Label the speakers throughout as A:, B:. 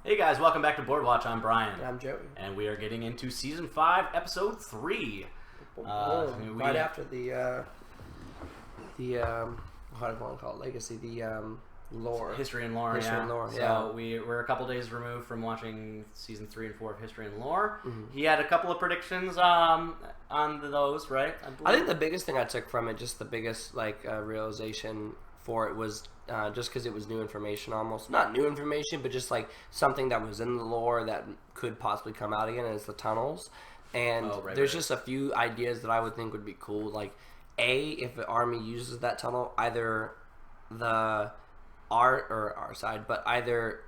A: Hey guys, welcome back to Board Watch. I'm Brian.
B: And I'm Joey.
A: And we are getting into Season 5, Episode 3.
B: Right after the what do I want to call it? Legacy, lore.
A: History and Lore,
B: History and Lore,
A: So we're a couple days removed from watching Season 3 and 4 of History and Lore.
B: Mm-hmm.
A: He had a couple of predictions on those, right?
B: I think the biggest thing I took from it, just the biggest realization for it was just because it was new information almost. Not new information, but just like something that was in the lore that could possibly come out again, and it's the tunnels. And there's just a few ideas that I would think would be cool. Like, if the army uses that tunnel, either our side, but either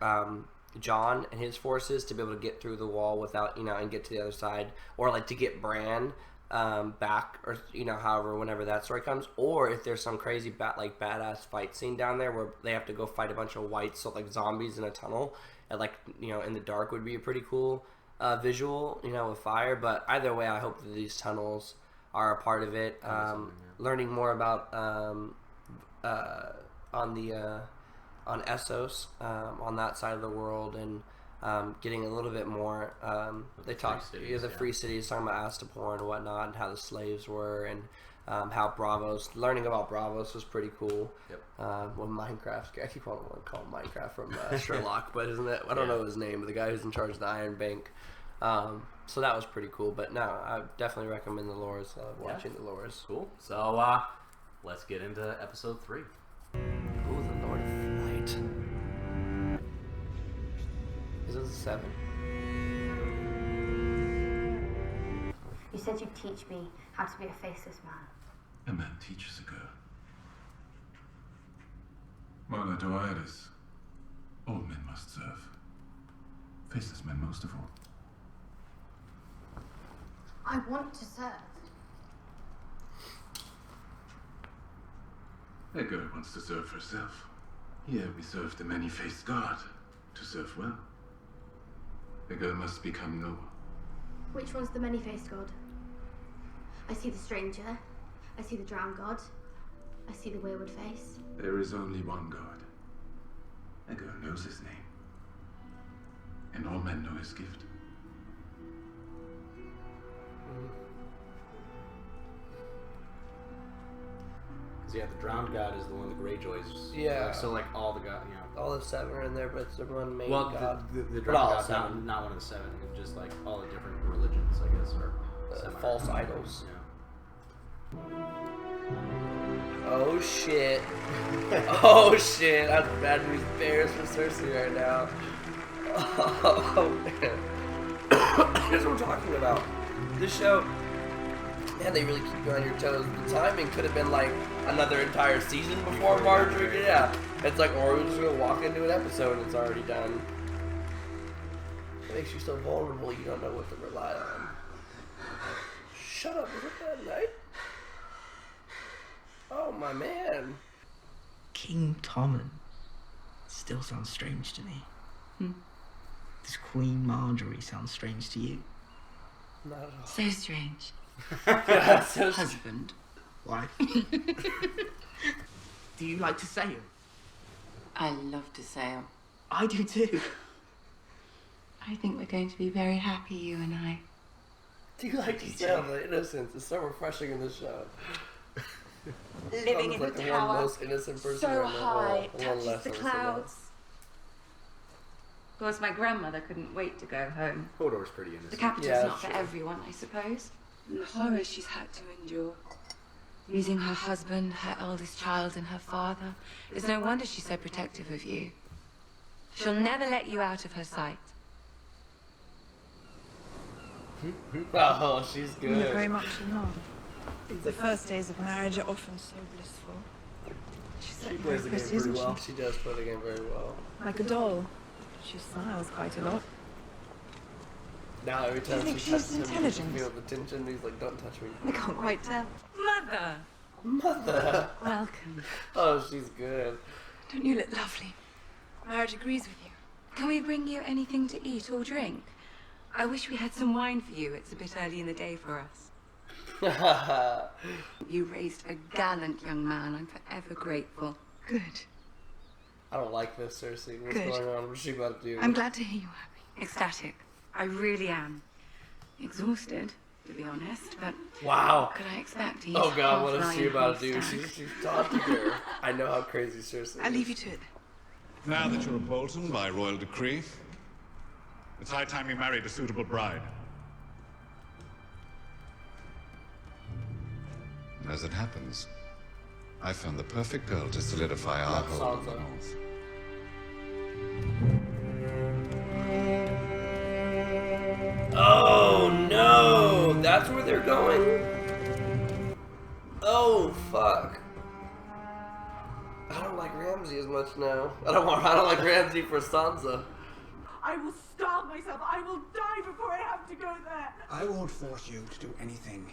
B: John and his forces to be able to get through the wall without, and get to the other side, or like to get Bran back, or however, whenever that story comes, or if there's some crazy badass fight scene down there where they have to go fight a bunch of whites, so like zombies in a tunnel, and in the dark would be a pretty cool visual, with fire. But either way, I hope that these tunnels are a part of it. Learning more about on Essos, on that side of the world, and getting a little bit more. They talk the free cities, talking about Astapor and whatnot, and how the slaves were, and how Bravos. Learning about Bravos was pretty cool.
A: Yep.
B: When Minecraft, I keep wanting to call him Minecraft from Sherlock, but isn't it? I don't know his name, but the guy who's in charge of the Iron Bank. So that was pretty cool. But no, I definitely recommend the lores. Watching the lores.
A: Cool. So let's get into Episode 3.
B: Ooh, the Lord of Night. Is it 7?
C: You said you'd teach me how to be a faceless man.
D: A man teaches a girl. Mala Doiris. All men must serve. Faceless men most of all.
C: I want to serve.
D: A girl wants to serve herself. Here we serve the many-faced god to serve well. A girl must become noble.
C: Which one's the many-faced god? I see the stranger. I see the drowned god. I see the wayward face.
D: There is only one god. A girl knows his name. And all men know his gift.
A: The drowned god is the one the Greyjoys.
B: Yeah.
A: So all the god,
B: All the 7 are in there, but it's the one main
A: well,
B: god.
A: the drowned god's not one of the 7. It's just all the different religions, I guess, or
B: false idols.
A: Yeah.
B: Oh shit! Oh shit! That's bad news bears for Cersei right now. Oh man! Here's what I'm talking about. This show, man, they really keep you on your toes. The timing could have been like another entire season before Marjorie. Yeah, it's like, or we're just gonna walk into an episode and it's already done. It makes you so vulnerable. You don't know what to rely on. Shut up! Is it that night? Oh my man.
E: King Tommen still sounds strange to me. Does Queen Marjorie sound strange to you?
B: Not at all.
F: So strange.
B: Yeah, so
E: Husband, wife. Do you like to sail?
F: I love to sail.
E: I do too.
F: I think we're going to be very happy, you and I.
B: Do you like to sail? The innocence is so refreshing in this show.
F: Living in
B: like
F: the
B: the
F: tower,
B: one most innocent person
F: so
B: in the
F: high,
B: world.
F: touches the clouds. Of course, my grandmother couldn't wait to go home.
A: Hodor's pretty innocent.
F: The capital's
B: Yeah,
F: not for
B: true.
F: everyone, I suppose. And the horror she's had to endure. Losing her husband, her eldest child, and her father. It's no wonder she's so protective of you. She'll never let you out of her sight.
B: Oh, she's
G: You're
B: good.
G: very much in love. The first days of marriage are often so blissful. She's
B: She
G: very
B: plays the game
G: pretty,
B: pretty
G: isn't
B: well.
G: she?
B: She does play the game very well.
G: Like a doll. She smiles quite a lot.
B: Now every time
G: think
B: she
G: she's
B: touches him, you
G: intelligent?
B: feel the tension. He's like, "Don't touch me,
G: I can't quite tell.
F: Mother!
B: mother."
G: Welcome.
B: Oh, she's good.
F: Don't you look lovely? Marriage agrees with you. Can we bring you anything to eat or drink? I wish we had some wine for you. It's a bit early in the day for us. You raised a gallant young man. I'm forever grateful. Good.
B: I don't like this, Cersei. What's
F: Good.
B: going on? What's she about to do?
F: I'm glad to hear you're happy. Ecstatic. I really am. Exhausted, to be honest, but
B: Wow.
F: what could I expect? He's
B: Oh god,
F: half
B: what is she
F: lion,
B: about
F: half
B: to do?
F: stag.
B: She's talking to her. I know how crazy Cersei
G: I'll
B: is.
G: leave you to it.
H: Now that you're a Bolton by royal decree, it's high time you married a suitable bride. And as it happens, I found the perfect girl to solidify our
B: Not
H: hold on the
B: Sansa.
H: North.
B: Oh no! That's where they're going? Oh fuck. I don't like Ramsay as much now. I don't like Ramsay for Sansa.
G: I will starve myself. I will die before I have to go there.
I: I won't force you to do anything.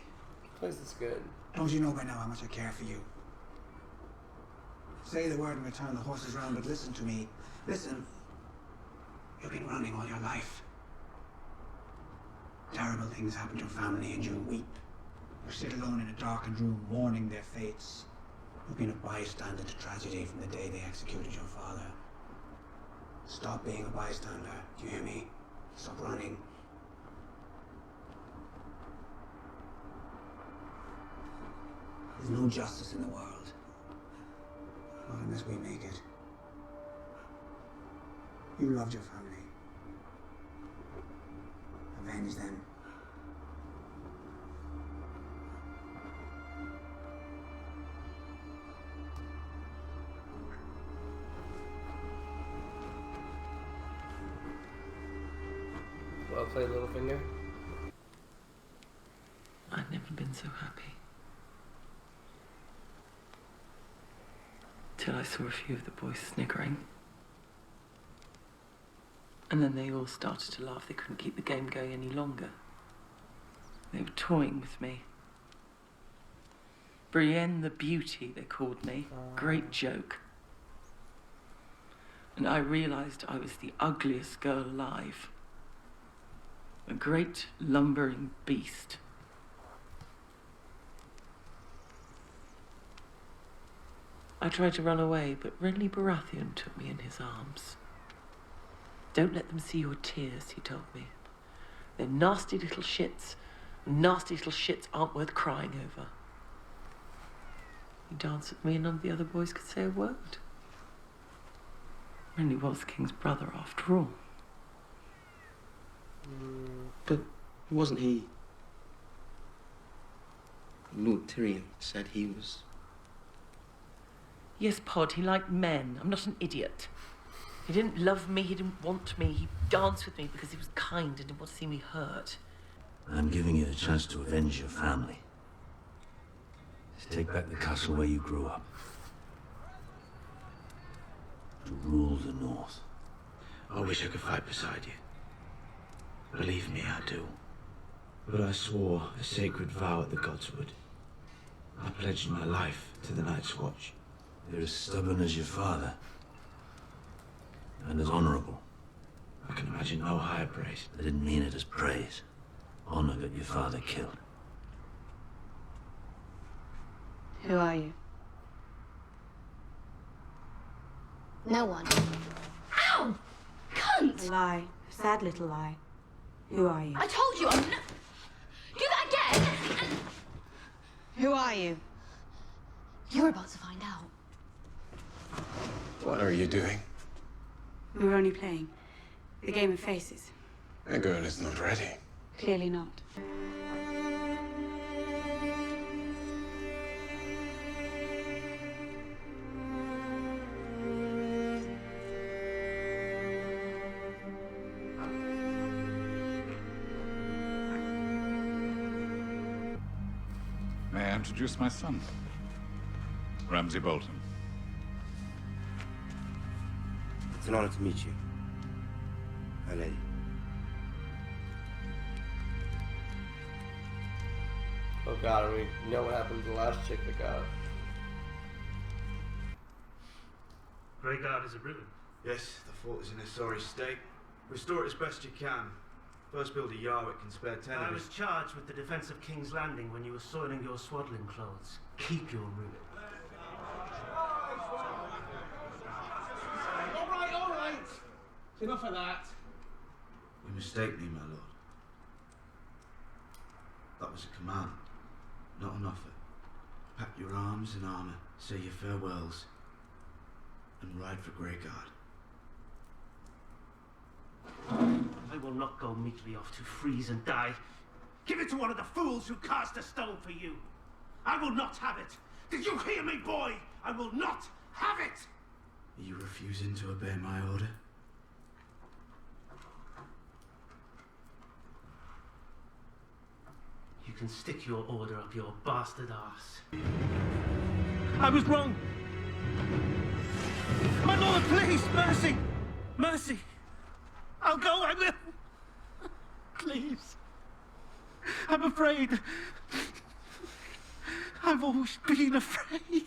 B: This is good.
I: Don't you know by now how much I care for you? Say the word and return the horses round, but listen to me. Listen. You've been running all your life. Terrible things happen to your family and you weep. You sit alone in a darkened room mourning their fates. You've been a bystander to tragedy from the day they executed your father. Stop being a bystander, do you hear me? Stop running. There's no justice in the world. Not unless we make it. You loved your family. Avenge them.
B: Well played, Littlefinger.
J: I'd never been so happy. Till I saw a few of the boys sniggering. And then they all started to laugh. They couldn't keep the game going any longer. They were toying with me. Brienne the Beauty, they called me. Great joke. And I realised I was the ugliest girl alive. A great lumbering beast. I tried to run away, but Renly Baratheon took me in his arms. Don't let them see your tears, he told me. They're nasty little shits, and nasty little shits aren't worth crying over. He danced with me and none of the other boys could say a word. Renly was the king's brother after all.
E: But wasn't he... Lord Tyrion said he was...
J: Yes, Pod, he liked men. I'm not an idiot. He didn't love me, he didn't want me. He danced with me because he was kind and didn't want to see me hurt.
K: I'm giving you a chance to avenge your family. To take back the castle where you grew up. To rule the North.
E: I wish I could fight beside you. Believe me, I do. But I swore a sacred vow at the Godswood. I pledged my life to the Night's Watch.
K: You're as stubborn as your father. And as honorable.
E: I can imagine no higher praise.
K: I didn't mean it as praise. Honor got your father killed.
F: Who are you?
C: No one. Ow! Cunt!
F: A lie. A sad little lie. Who are you?
C: I told you I'm not... Do that again!
G: Who are you?
C: You're about to find out.
D: What are you doing?
F: We were only playing. The game of faces.
D: The girl is not ready.
F: Clearly not.
H: May I introduce my son? Ramsay Bolton.
L: It's an honor to meet you, my lady.
B: Oh god, and we know what happened to the last chick that got it.
M: Greyguard is a ruin.
N: Yes, the fort is in a sorry state. Restore it as best you can. First build a yard that can spare 10
M: I
N: of
M: was
N: us.
M: charged with the defense of King's Landing when you were soiling your swaddling clothes. Keep your ruin. Enough of that.
N: You mistake me, my lord. That was a command, not an offer. Pack your arms and armour, say your farewells, and ride for Greyguard.
M: I will not go meekly off to freeze and die. Give it to one of the fools who cast a stone for you. I will not have it. Did you hear me, boy? I will not have it.
N: Are you refusing to obey my order?
M: You can stick your order up your bastard arse. I was wrong. My lord, please, mercy! Mercy! I'll go, I will! Please. I'm afraid. I've always been afraid.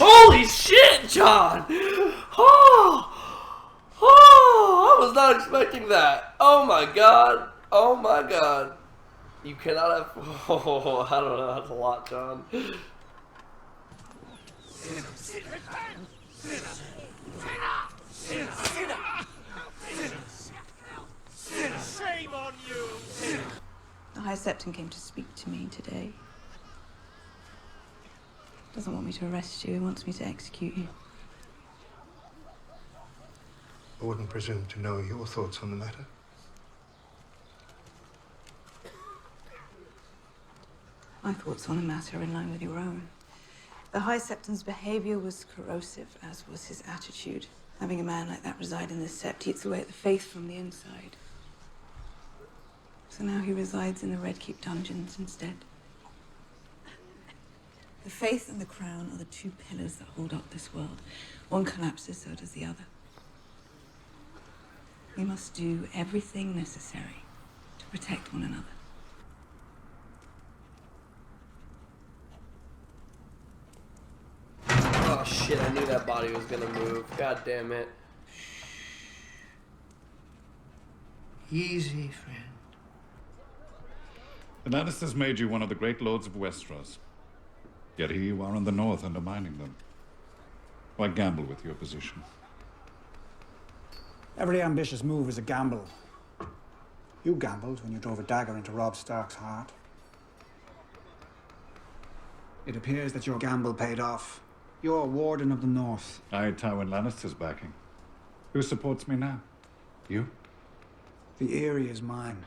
B: Holy shit, John! Oh! Oh! I was not expecting that. Oh my god. Oh my god. You cannot have... Oh, I don't know. That's a lot, John.
G: Shame on you!
F: The High Septon came to speak to me today. Doesn't want me to arrest you, he wants me to execute you.
O: I wouldn't presume to know your thoughts on the matter.
F: My thoughts on the matter are in line with your own. The High Septon's behavior was corrosive, as was his attitude. Having a man like that reside in the Sept eats away at the faith from the inside. So now he resides in the Red Keep dungeons instead. The faith and the crown are the two pillars that hold up this world. One collapses, so does the other. We must do everything necessary to protect one another.
B: Oh shit, I knew that body was gonna move. God damn it.
O: Easy, friend.
H: The Lannisters made you one of the great lords of Westeros. Yet here you are in the north undermining them. Why gamble with your position?
I: Every ambitious move is a gamble. You gambled when you drove a dagger into Robb Stark's heart. It appears that your gamble paid off. You're Warden of the North.
H: I had Tywin Lannister's backing. Who supports me now? You?
I: The Eyrie is mine.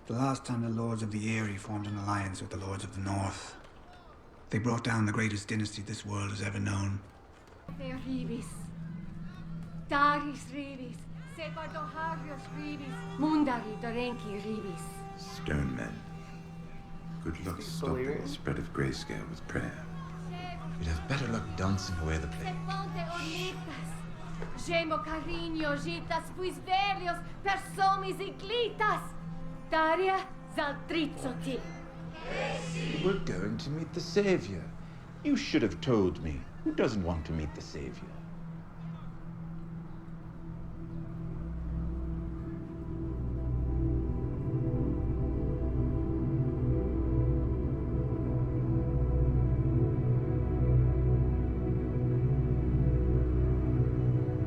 I: The last time the Lords of the Eyrie formed an alliance with the Lords of the North, they brought down the greatest dynasty this world has ever known.
C: Ribis. Daris Ribis. Separdo Harrios Ribis. Mundari Dorenki Ribis.
D: Stone men. Good luck stopping the spread of grayscale with prayer.
P: You'd have better luck dancing away the plague.
C: Seponte Ornitas. Gemo Carino Gitas Puisverios Persomis Iglitas. Daria Zaltrizzoti.
P: We're going to meet the Savior. You should have told me. Who doesn't want to meet the Savior?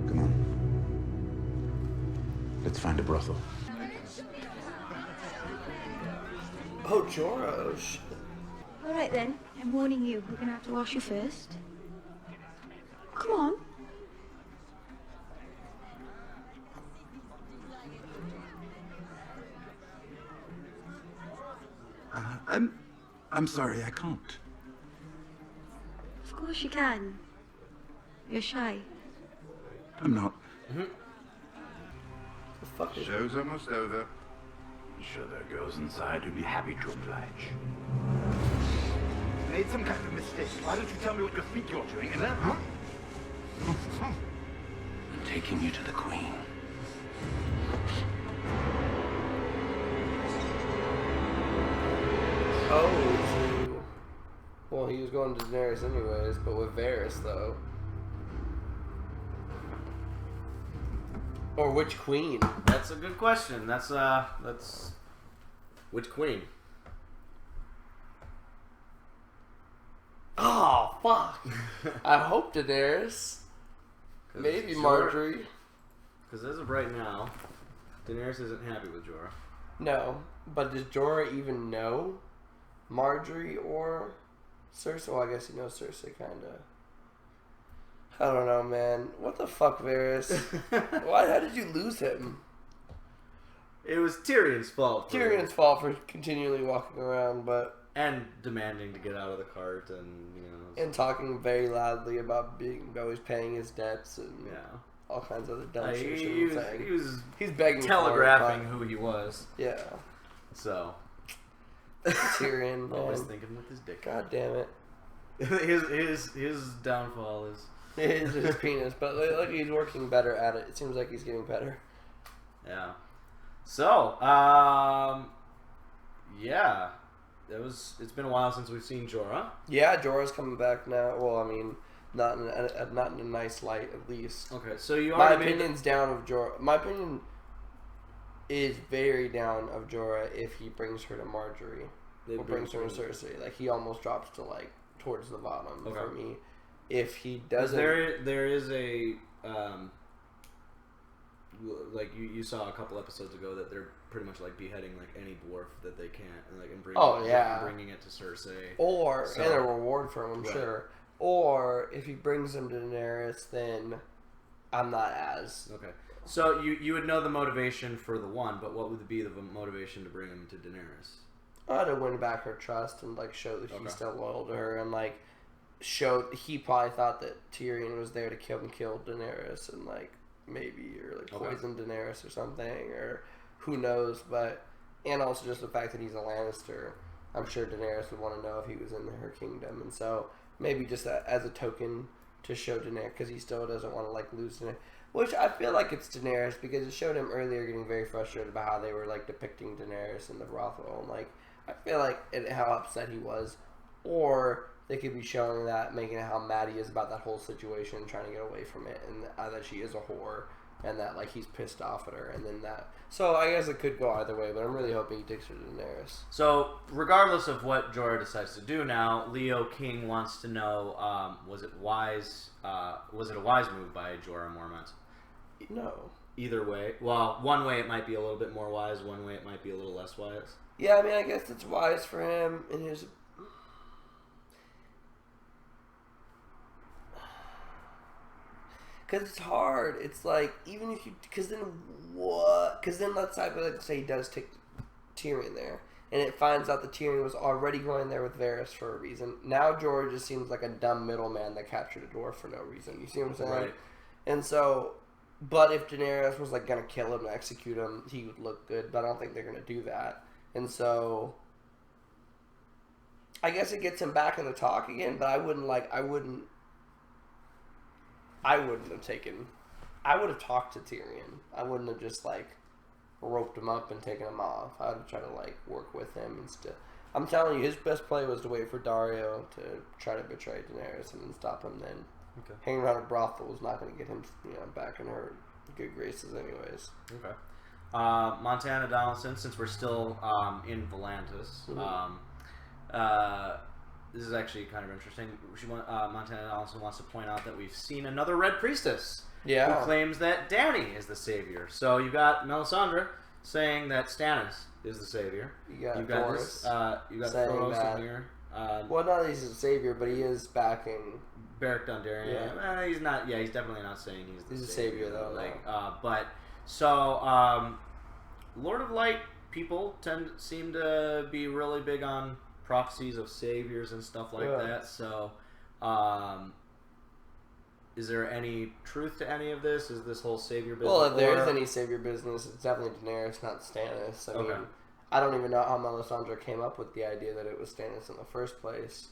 P: Come on. Let's find a brothel.
B: Oh, Joros.
C: All right then, I'm warning you. We're gonna have to wash you first. Come on.
P: I'm sorry, I can't.
C: Of course you can. You're shy.
P: I'm not.
D: Show's almost over.
K: I'm sure there are girls inside who'd be happy to oblige.
P: Made some kind of mistake. Why don't you tell me what you think you're doing, and then, huh?
K: I'm taking you to the Queen.
B: Oh, gee. Well, he was going to Daenerys anyways, but with Varys, though. Or which queen?
A: That's a good question. That's which queen?
B: fuck. I hope Daenerys. Maybe Marjorie.
A: Because as of right now, Daenerys isn't happy with Jorah.
B: No, but does Jorah even know Marjorie or Cersei? Well, I guess he knows Cersei, kinda. I don't know, man. What the fuck, Varys? Why? How did you lose him?
A: It was Tyrion's fault.
B: Tyrion's fault for continually walking around,
A: and demanding to get out of the cart, and
B: and talking very loudly about always paying his debts and all kinds of other dumb shit. He's begging,
A: telegraphing who he was.
B: Yeah.
A: So
B: Tyrion,
A: always thinking with his dick.
B: God damn it.
A: His downfall is
B: his penis, but like he's working better at it. It seems like he's getting better.
A: Yeah. So, yeah, it's been a while since we've seen Jorah.
B: Yeah, Jorah's coming back now. Well, I mean, not in a nice light, at least.
A: Okay, so you
B: my
A: already
B: opinion's down of Jorah. My opinion is very down of Jorah if he brings her to Marjorie or brings her to Cersei. Like he almost drops to like towards the bottom for me. If he doesn't,
A: there is a like you saw a couple episodes ago that they're pretty much like beheading like any dwarf that they can, and bringing it to Cersei,
B: and a reward for him, I'm sure. Or if he brings him to Daenerys, then I'm not as
A: okay. So you would know the motivation for the one, but what would be the motivation to bring him to Daenerys?
B: To win back her trust and like show that he's still loyal to her, and like show he probably thought that Tyrion was there to kill Daenerys and like maybe or like poison Daenerys or something, or who knows, and also just the fact that he's a Lannister, I'm sure Daenerys would want to know if he was in her kingdom, and so maybe just as a token to show Daenerys, because he still doesn't want to like lose Daenerys, which I feel like it's Daenerys because it showed him earlier getting very frustrated about how they were like depicting Daenerys in the brothel, and like I feel like how upset he was, or they could be showing that, making it how mad he is about that whole situation, trying to get away from it, and that she is a whore, and that like he's pissed off at her, and then that. So I guess it could go either way, but I'm really hoping he takes her to Daenerys.
A: So regardless of what Jorah decides to do now, Leo King wants to know: was it a wise move by Jorah Mormont?
B: No.
A: Either way, well, one way it might be a little bit more wise, one way it might be a little less wise.
B: Yeah, I mean, I guess it's wise for him in his. Because it's hard. It's like, even if you... Because then what? Because then let's say he does take Tyrion there. And it finds out that Tyrion was already going there with Varys for a reason. Now Jorah just seems like a dumb middleman that captured a dwarf for no reason. You see what I'm saying?
A: Right.
B: And so... But if Daenerys was like going to kill him and execute him, he would look good. But I don't think they're going to do that. And so... I guess it gets him back in the talk again. But I wouldn't have taken... I would have talked to Tyrion. I wouldn't have just, like, roped him up and taken him off. I would have tried to, like, work with him and stuff. I'm telling you, his best play was to wait for Dario to try to betray Daenerys and then stop him then.
A: Okay.
B: Hanging around a brothel was not going to get him, back in her good graces anyways.
A: Okay. Montana Donaldson, since we're still in Volantis, this is actually kind of interesting. Montana Donaldson wants to point out that we've seen another Red Priestess who claims that Dany is the savior. So you got Melisandre saying that Stannis is the savior.
B: You got
A: this. You got Thoros in here.
B: Well, not that he's a savior, but he is backing
A: Beric Dondarrion. Yeah. He's not. Yeah, he's definitely not saying he's
B: a savior though.
A: Like, Lord of Light people seem to be really big on prophecies of saviors and stuff like that. So, is there any truth to any of this? Is this whole savior business?
B: Well, if there is any savior business, it's definitely Daenerys, not Stannis. I mean, I don't even know how Melisandre came up with the idea that it was Stannis in the first place.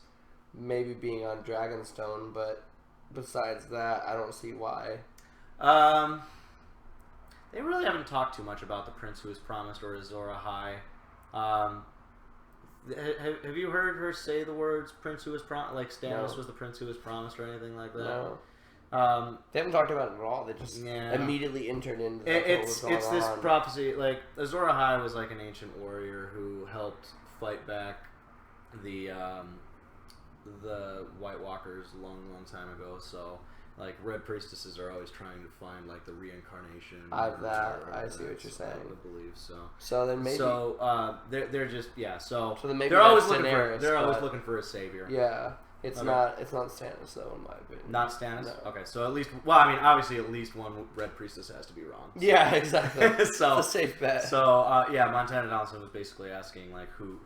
B: Maybe being on Dragonstone, but besides that, I don't see why.
A: They really haven't talked too much about the Prince Who Was Promised or Azor Ahai. Have you heard her say the words Prince Who Was Promised? Like Stannis was the Prince Who Was Promised or anything like that?
B: No. They haven't talked about it at all. They just immediately entered into
A: it's this prophecy. Like Azor Ahai was like an ancient warrior who helped fight back the the White Walkers a long time ago, so like red priestesses are always trying to find like the reincarnation.
B: I see what you're saying.
A: I would believe so.
B: So then maybe
A: they're just So
B: then maybe
A: they're always
B: Daenerys,
A: looking for a savior.
B: Yeah. It's not Stannis though, in my opinion.
A: Not Stannis?
B: No.
A: Okay, so at least obviously at least one red priestess has to be wrong. So.
B: Yeah, exactly.
A: So
B: it's a safe bet.
A: So Montana Donaldson was basically asking like who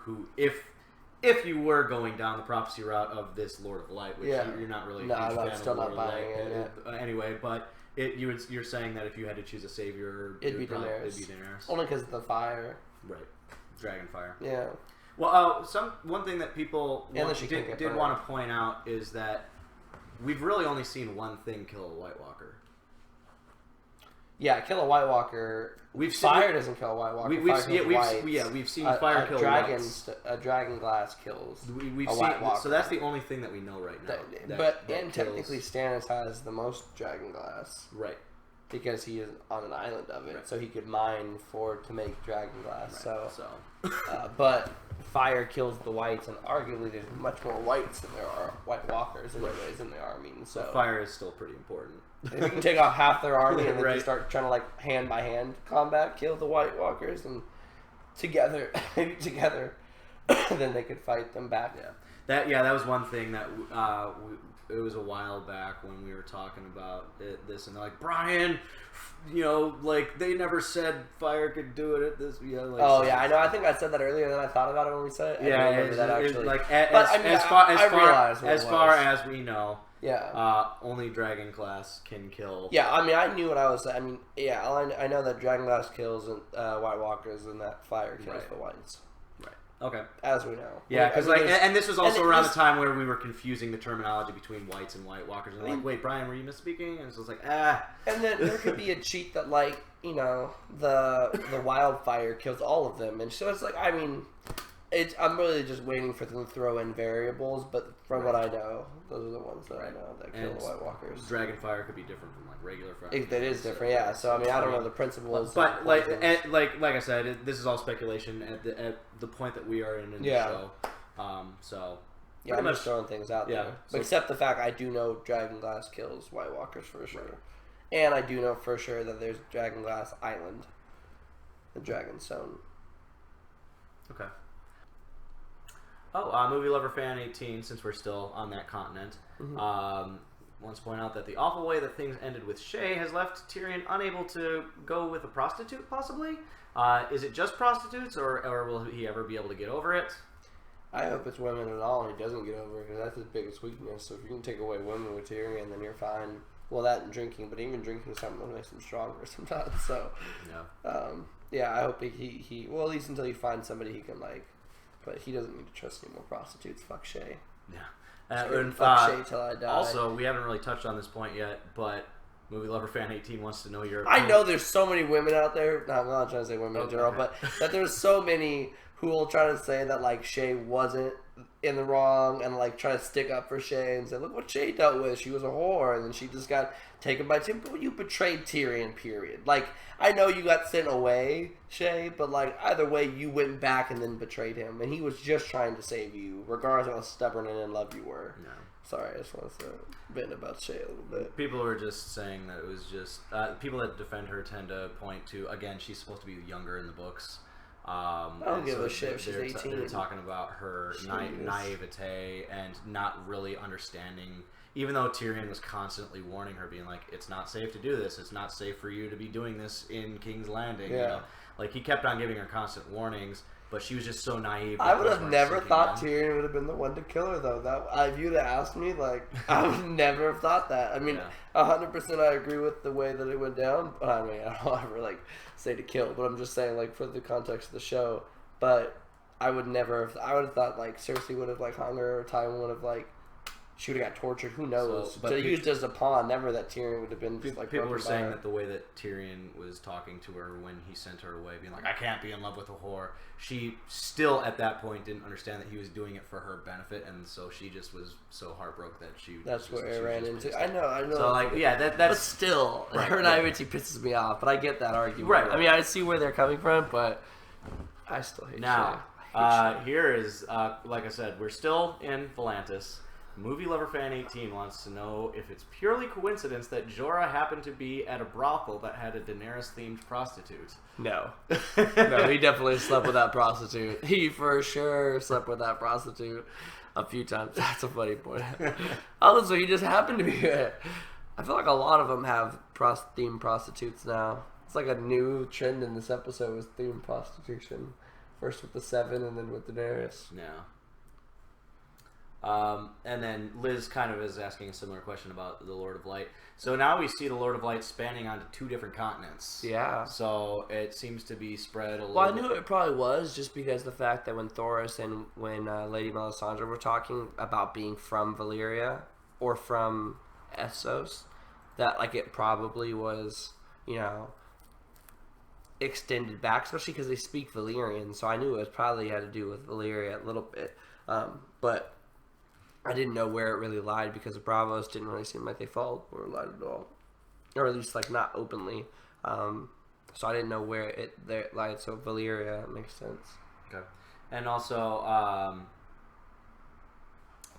A: if you were going down the prophecy route of this Lord of Light, which you're not really a huge fan
B: still
A: of
B: not buying it.
A: Anyway, but you're saying that if you had to choose a savior,
B: it'd be Daenerys. Only because of the fire.
A: Right. Dragon fire.
B: Yeah.
A: Well, one thing that people did want to point out is that we've really only seen one thing kill a White Walker.
B: Yeah, kill a White Walker. Fire doesn't kill a White Walker. We've
A: seen fire kill whites.
B: A dragon glass kills
A: we've
B: a
A: seen,
B: White Walker.
A: So that's the only thing that we know right now.
B: Technically Stannis has the most dragon glass.
A: Right.
B: Because he is on an island of it, so he could mine to make dragon glass. Right. But fire kills the whites, and arguably there's much more whites than there are White Walkers anyways in the army. So
A: fire is still pretty important.
B: If you can take out half their army and then you start trying to like hand by hand combat, kill the White Walkers, and together, then they could fight them back.
A: Yeah, that was one thing that it was a while back when we were talking about this, and they're like, Brian, like they never said fire could do it at this.
B: I know. I think I said that earlier, and then I thought about it when we said it. I remember that actually.
A: As far as we know, only dragon glass can kill.
B: Yeah, I mean, I knew what I was saying. I know that dragon glass kills White Walkers, and that fire kills the whites.
A: Okay.
B: As we know.
A: Yeah, because and this was also around the time where we were confusing the terminology between whites and White Walkers. And like, wait, Brian, were you misspeaking? And so it's like,
B: And then there could be a cheat that the wildfire kills all of them, and so it's like, I mean, I'm really just waiting for them to throw in variables, but from what I know, those are the ones that I know that kill the White Walkers.
A: Dragon fire could be different from like regular fire.
B: That is different, yeah. So I mean, I don't know the principles.
A: But like I said, this is all speculation at the point that we are in the show. So
B: yeah, I'm just throwing things out there. Except the fact I do know dragon glass kills White Walkers for sure, and I do know for sure that there's Dragon Glass Island, the Dragonstone.
A: Okay. Movie Lover Fan 18, since we're still on that continent, wants to point out that the awful way that things ended with Shae has left Tyrion unable to go with a prostitute, possibly? Is it just prostitutes, or will he ever be able to get over it?
B: I hope it's women at all and he doesn't get over it, because that's his biggest weakness. So if you can take away women with Tyrion, then you're fine. Well, that and drinking, but even drinking something makes him stronger sometimes. So, I hope he well, at least until he finds somebody he can like. But he doesn't need to trust any more prostitutes. Fuck Shae.
A: Yeah.
B: Fuck Shae till I die.
A: Also, we haven't really touched on this point yet, but Movie Lover Fan 18 wants to know your
B: opinion. I know there's so many women out there. No, I'm not trying to say women in general, but that there's so many who will try to say that like Shae wasn't in the wrong and like try to stick up for Shae and say, look what Shae dealt with. She was a whore and then she just got taken by Tyrion. But you betrayed Tyrion, period. Like, I know you got sent away, Shae, but like either way you went back and then betrayed him, and he was just trying to save you, regardless of how stubborn and in love you were. No. Sorry, I just want to bit about Shae a little bit.
A: People were just saying that it was just people that defend her tend to point to, again, she's supposed to be younger in the books.
B: I don't give a shit. She's 18.
A: They're talking about her naivete and not really understanding. Even though Tyrion was constantly warning her, being like, "It's not safe to do this. It's not safe for you to be doing this in King's Landing."
B: Yeah.
A: You know? Like he kept on giving her constant warnings, but she was just so naive.
B: I would have never thought Tyrion would have been the one to kill her, though. If you'd have asked me, like, I would never have thought that. I mean, 100% I agree with the way that it went down. I mean, I don't ever like say to kill, but I'm just saying, like, for the context of the show. But I would never have. I would have thought like Cersei would have like hung her, or Tywin would have like. She would have got tortured. Who knows? But used as a pawn. Never that Tyrion would have been just like.
A: People were saying that the way that Tyrion was talking to her when he sent her away, being like, "I can't be in love with a whore." She still at that point didn't understand that he was doing it for her benefit, and so she just was so heartbroken that she.
B: That's where it ran into. I know.
A: So like, that's.
B: But still, her naivety pisses me off. But I get that argument. Right. I mean, I see where they're coming from, but I still hate.
A: Now, here is like I said, we're still in Volantis. Movie Lover Fan 18 wants to know if it's purely coincidence that Jorah happened to be at a brothel that had a Daenerys-themed prostitute.
B: No. No, he definitely slept with that prostitute. He for sure slept with that prostitute a few times. That's a funny point. Oh, so he just happened to be there. I feel like a lot of them have themed prostitutes now. It's like a new trend in this episode was themed prostitution. First with the Seven and then with Daenerys.
A: Yeah. And then Liz kind of is asking a similar question about the Lord of Light. So now we see the Lord of Light spanning onto 2 different continents.
B: Yeah.
A: So it seems to be spread a little
B: Well, I knew it probably was just because the fact that when Thoros and when Lady Melisandre were talking about being from Valyria or from Essos, that like it probably was, you know, extended back, especially because they speak Valyrian. So I knew it was probably had to do with Valyria a little bit. But I didn't know where it really lied because the Bravos didn't really seem like they followed or lied at all, or at least like not openly. So I didn't know where it lied. So Valyria makes sense.
A: Okay, and also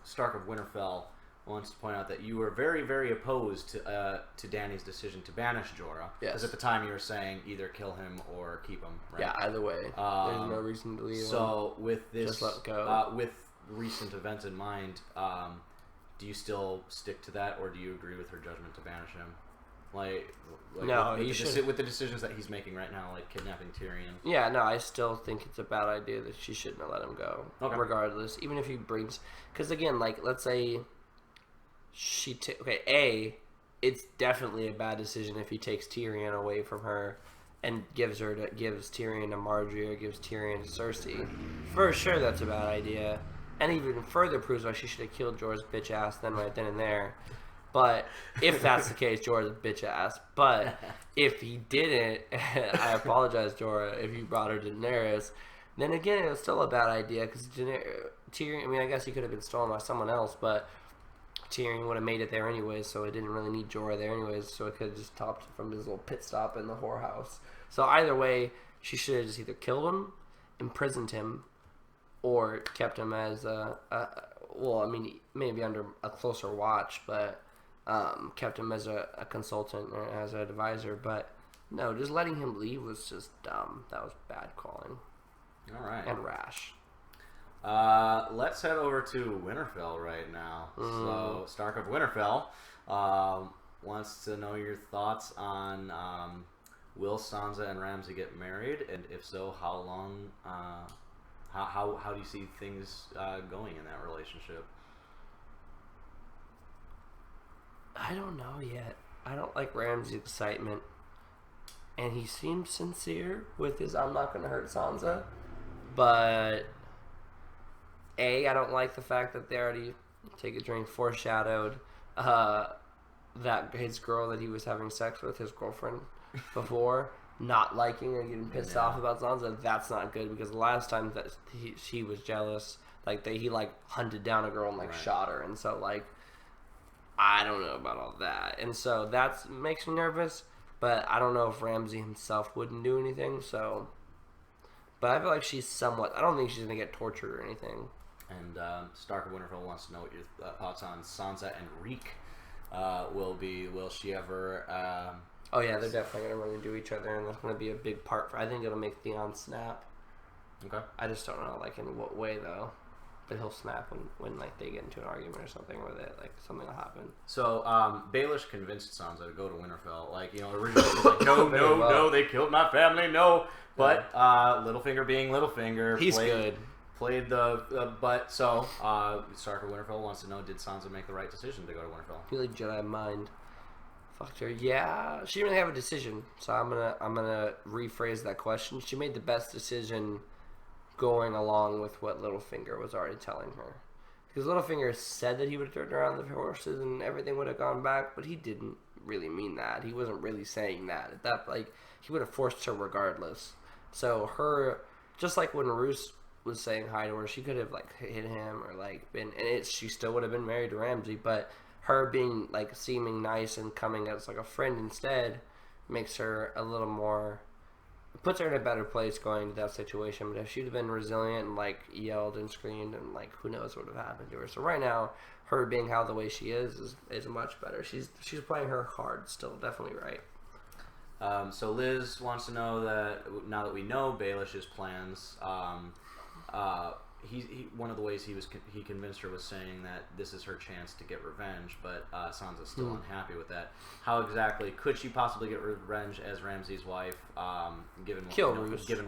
A: Stark of Winterfell wants to point out that you were very, very opposed to Dany's decision to banish Jorah.
B: Yes.
A: Because at the time you were saying either kill him or keep him. Right?
B: Yeah, either way, there's no reason to leave him.
A: So with this,
B: just let go.
A: With recent events in mind, do you still stick to that, or do you agree with her judgment to banish him? Like
B: no,
A: with the decisions that he's making right now, like kidnapping Tyrion.
B: Yeah, no, I still think it's a bad idea that she shouldn't have let him go. Okay. Regardless, even if he brings, because again, like let's say it's definitely a bad decision if he takes Tyrion away from her and gives Tyrion to Marjorie or gives Tyrion to Cersei. For sure, that's a bad idea. And even further proves why she should have killed Jorah's bitch ass right then and there. But if that's the case, Jorah's a bitch ass. But if he didn't, I apologize, Jorah, if you brought her to Daenerys, then again, it was still a bad idea because Tyrion, I mean, I guess he could have been stolen by someone else, but Tyrion would have made it there anyways, so it didn't really need Jorah there anyways, so it could have just stopped from his little pit stop in the whorehouse. So either way, she should have just either killed him, imprisoned him, or kept him as maybe under a closer watch, but kept him as a consultant or as an advisor. But no, just letting him leave was just dumb. That was bad calling.
A: All right.
B: And rash.
A: Let's head over to Winterfell right now. So Stark of Winterfell wants to know your thoughts on will Sansa and Ramsay get married, and if so, how long? How do you see things going in that relationship?
B: I don't know yet. I don't like Ramsay's excitement. And he seems sincere with his I'm not going to hurt Sansa. But I don't like the fact that they already, take a drink, foreshadowed that his girl that he was having sex with, his girlfriend, before, not liking and getting pissed off about Sansa. That's not good because the last time that she was jealous, he hunted down a girl and shot her. And so I don't know about all that. And so that makes me nervous, but I don't know if Ramsay himself wouldn't do anything, so. But I feel like she's somewhat. I don't think she's going to get tortured or anything.
A: And Stark of Winterfell wants to know what your thoughts on Sansa and Reek will be. Will she ever.
B: Oh, yeah, they're definitely going to run into each other, and that's going to be a big part. I think it'll make Theon snap.
A: Okay.
B: I just don't know, in what way, though. But he'll snap when they get into an argument or something with it. Something will happen.
A: So, Baelish convinced Sansa to go to Winterfell. Originally it was no, they killed my family, no. But Littlefinger being Littlefinger.
B: He's good.
A: Played the... but, so, Stark of Winterfell wants to know, did Sansa make the right decision to go to Winterfell?
B: I feel like Jedi mind. Fucked her. Yeah, she didn't really have a decision. So I'm gonna rephrase that question. She made the best decision going along with what Littlefinger was already telling her. Because Littlefinger said that he would turn around the horses and everything would have gone back, but he didn't really mean that. He wasn't really saying that. He would have forced her regardless. So her, just like when Roose was saying hi to her, she could have hit him or she still would have been married to Ramsay, but her being seeming nice and coming as a friend instead makes her a little more It puts her in a better place going to that situation. But if she'd have been resilient and like yelled and screamed and like who knows what would have happened to her. So right now, her being how the way she is much better. She's playing her card still, definitely right.
A: So Liz wants to know that now that we know Baelish's plans, one of the ways he convinced her was saying that this is her chance to get revenge, but Sansa's still unhappy with that. How exactly could she possibly get revenge as Ramsay's wife, given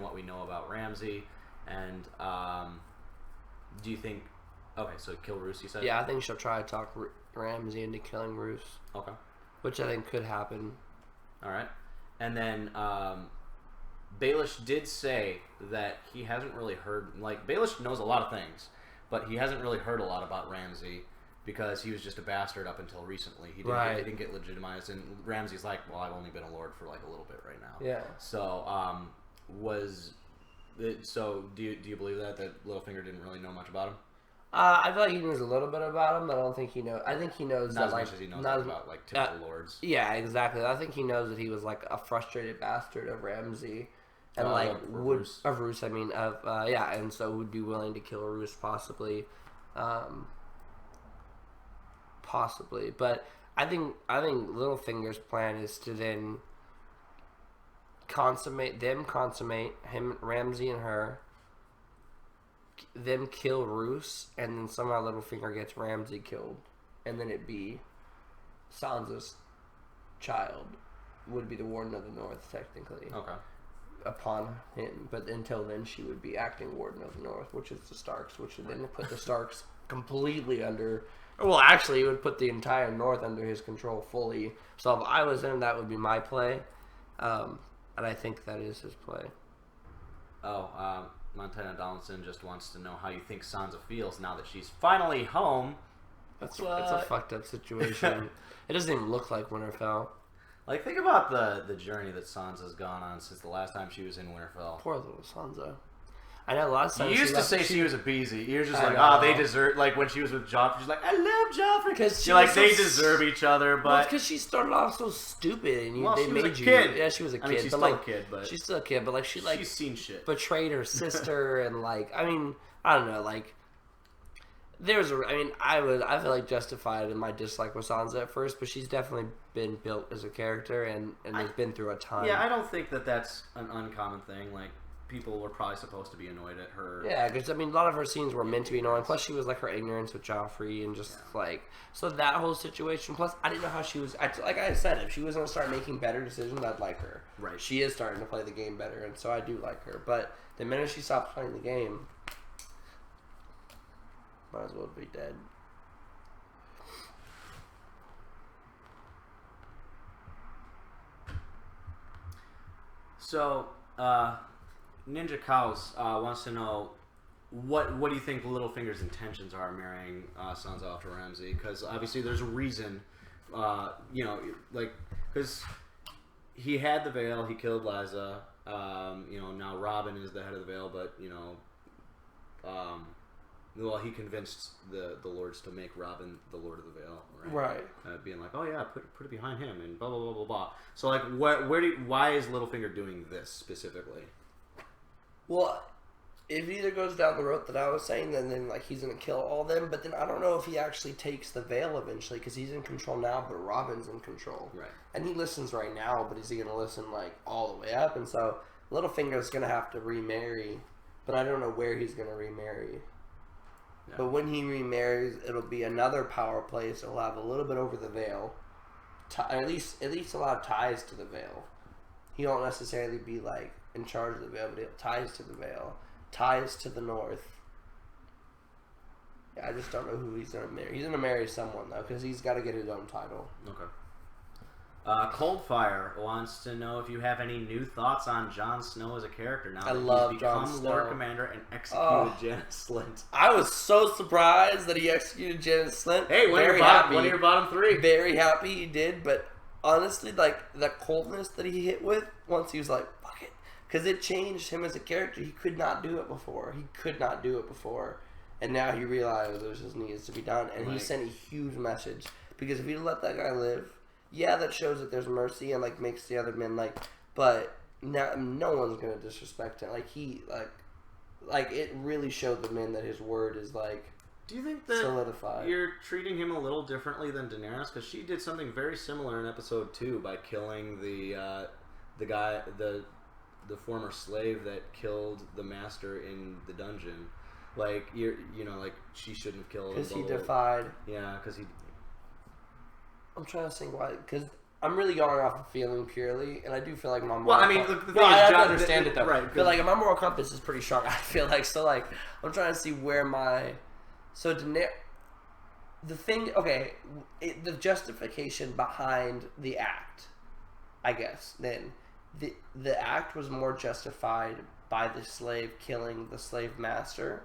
A: what we know about Ramsay? And do you think? Okay, so kill Roose, you said?
B: Yeah, I think she'll try to talk Ramsay into killing Roose.
A: Okay.
B: Which I think could happen.
A: All right. And then Baelish did say that he hasn't really heard... Like, Baelish knows a lot of things, but he hasn't really heard a lot about Ramsay because he was just a bastard up until recently. He didn't get legitimized, and Ramsay's like, well, I've only been a lord for like a little bit right now.
B: Yeah.
A: So, do you believe that Littlefinger didn't really know much about him?
B: I feel like he knows a little bit about him, but I don't think he knows. I think he knows
A: not
B: that,
A: as much as he knows about like typical lords.
B: Yeah, exactly. I think he knows that he was like a frustrated bastard of Ramsay, and of Roose. And so would be willing to kill Roose possibly. But I think Littlefinger's plan is to then consummate him, Ramsay, and her. Them kill Roose, and then somehow Littlefinger gets Ramsay killed, and then it be Sansa's child would be the Warden of the North technically.
A: Okay.
B: Upon him, but until then she would be acting Warden of the North, which is the Starks, which would then put the Starks completely under. Well, actually, it would put the entire North under his control fully. So if I was him, that would be my play, and I think that is his play.
A: Montana Donaldson just wants to know how you think Sansa feels now that she's finally home.
B: It's a fucked up situation. It doesn't even look like Winterfell.
A: Like, think about the journey that Sansa's gone on since the last time she was in Winterfell.
B: Poor little Sansa. I know a lot of times.
A: You used to say she was a beezy. You're just they deserve. Like when she was with Joffrey, she's like, I love Joffrey. Because you're like, they deserve each other. But
B: because she started off so stupid, and
A: they made you. Kid.
B: Yeah, she was a kid.
A: I mean, she's still a kid, but
B: she's still a kid. But like she's
A: seen shit.
B: Betrayed her sister, and like I don't know. Like I feel like justified in my dislike with Sansa at first, but she's definitely been built as a character and has been through a ton.
A: Yeah, I don't think that's an uncommon thing. Like. People were probably supposed to be annoyed at her.
B: Yeah, because a lot of her scenes were meant to be annoying. Plus, she was like her ignorance with Joffrey and just so that whole situation. Plus, I didn't know how she was. Like I said, if she was gonna start making better decisions, I'd like her.
A: Right.
B: She is starting to play the game better, and so I do like her. But the minute she stops playing the game, might as well be dead.
A: So, Ninja Cows wants to know what do you think Littlefinger's intentions are marrying Sansa off to Ramsay? Because obviously there's a reason, because he had the Veil, he killed Lysa. Now Robin is the head of the Veil, but he convinced the lords to make Robin the Lord of the Veil,
B: right?
A: Being like, oh yeah, put it behind him, and blah blah blah blah blah. So like, why is Littlefinger doing this specifically?
B: Well, if he either goes down the road that I was saying, then like he's gonna kill all of them. But then I don't know if he actually takes the Veil eventually, because he's in control now, but Robin's in control.
A: Right.
B: And he listens right now, but is he gonna listen like all the way up? And so Littlefinger's gonna have to remarry, but I don't know where he's gonna remarry. Yeah. But when he remarries, it'll be another power place. It'll have a little bit over the Veil, at least a lot of ties to the Veil. He won't necessarily be like in charge of the Veil, but he ties to the Veil, ties to the North. Yeah, I just don't know who he's gonna marry. He's gonna marry someone though, because he's got to get his own title.
A: Okay. Coldfire wants to know if you have any new thoughts on Jon Snow as a character now that he's become Lord Commander and executed Janos Slynt.
B: I was so surprised that he executed Janos Slynt.
A: Hey, one of your bottom three.
B: Very happy he did, but honestly, like the coldness that he hit with once he was like, fuck it. Because it changed him as a character. He could not do it before. And now he realized there just needs to be done. And he sent a huge message. Because if you let that guy live, yeah, that shows that there's mercy and like makes the other men like, but no one's gonna disrespect him. Like like it really showed the men that his word is like.
A: Do you think that
B: solidified.
A: You're treating him a little differently than Daenerys? Because she did something very similar in episode 2 by killing the guy, the former slave that killed the master in the dungeon. Like like she shouldn't have killed him.
B: Because he defied.
A: Yeah, because he.
B: I'm trying to think why. Because I'm really going off of feeling purely, and I do feel like my moral.
A: Well, I mean, the thing is,
B: I
A: John,
B: understand it though.
A: Right,
B: but like my moral compass is pretty strong. I feel like so. Like I'm trying to see where my the thing. Okay, the justification behind the act, I guess. Then the act was more justified by the slave killing the slave master,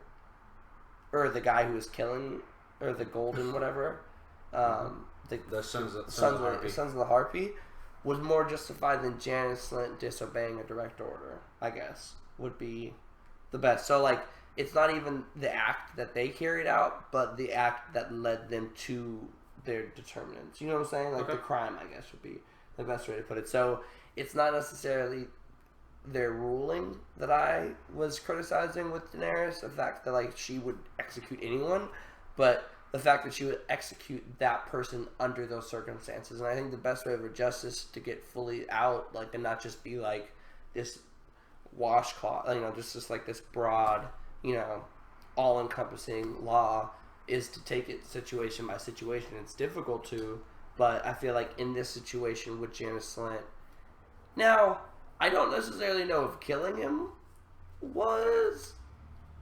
B: or the guy who was killing, or the golden whatever. The Sons of the Harpy was more justified than Janet Slint disobeying a direct order, I guess, would be the best. So, like, it's not even the act that they carried out, but the act that led them to their determinants. You know what I'm saying? Like, the crime, I guess, would be the best way to put it. So, it's not necessarily their ruling that I was criticizing with Daenerys, the fact that, like, she would execute anyone, but the fact that she would execute that person under those circumstances. And I think the best way for justice to get fully out, like, and not just be like this washcloth, just like this broad, all-encompassing law, is to take it situation by situation. It's difficult to, but I feel like in this situation with Janet Slint, now, I don't necessarily know if killing him was...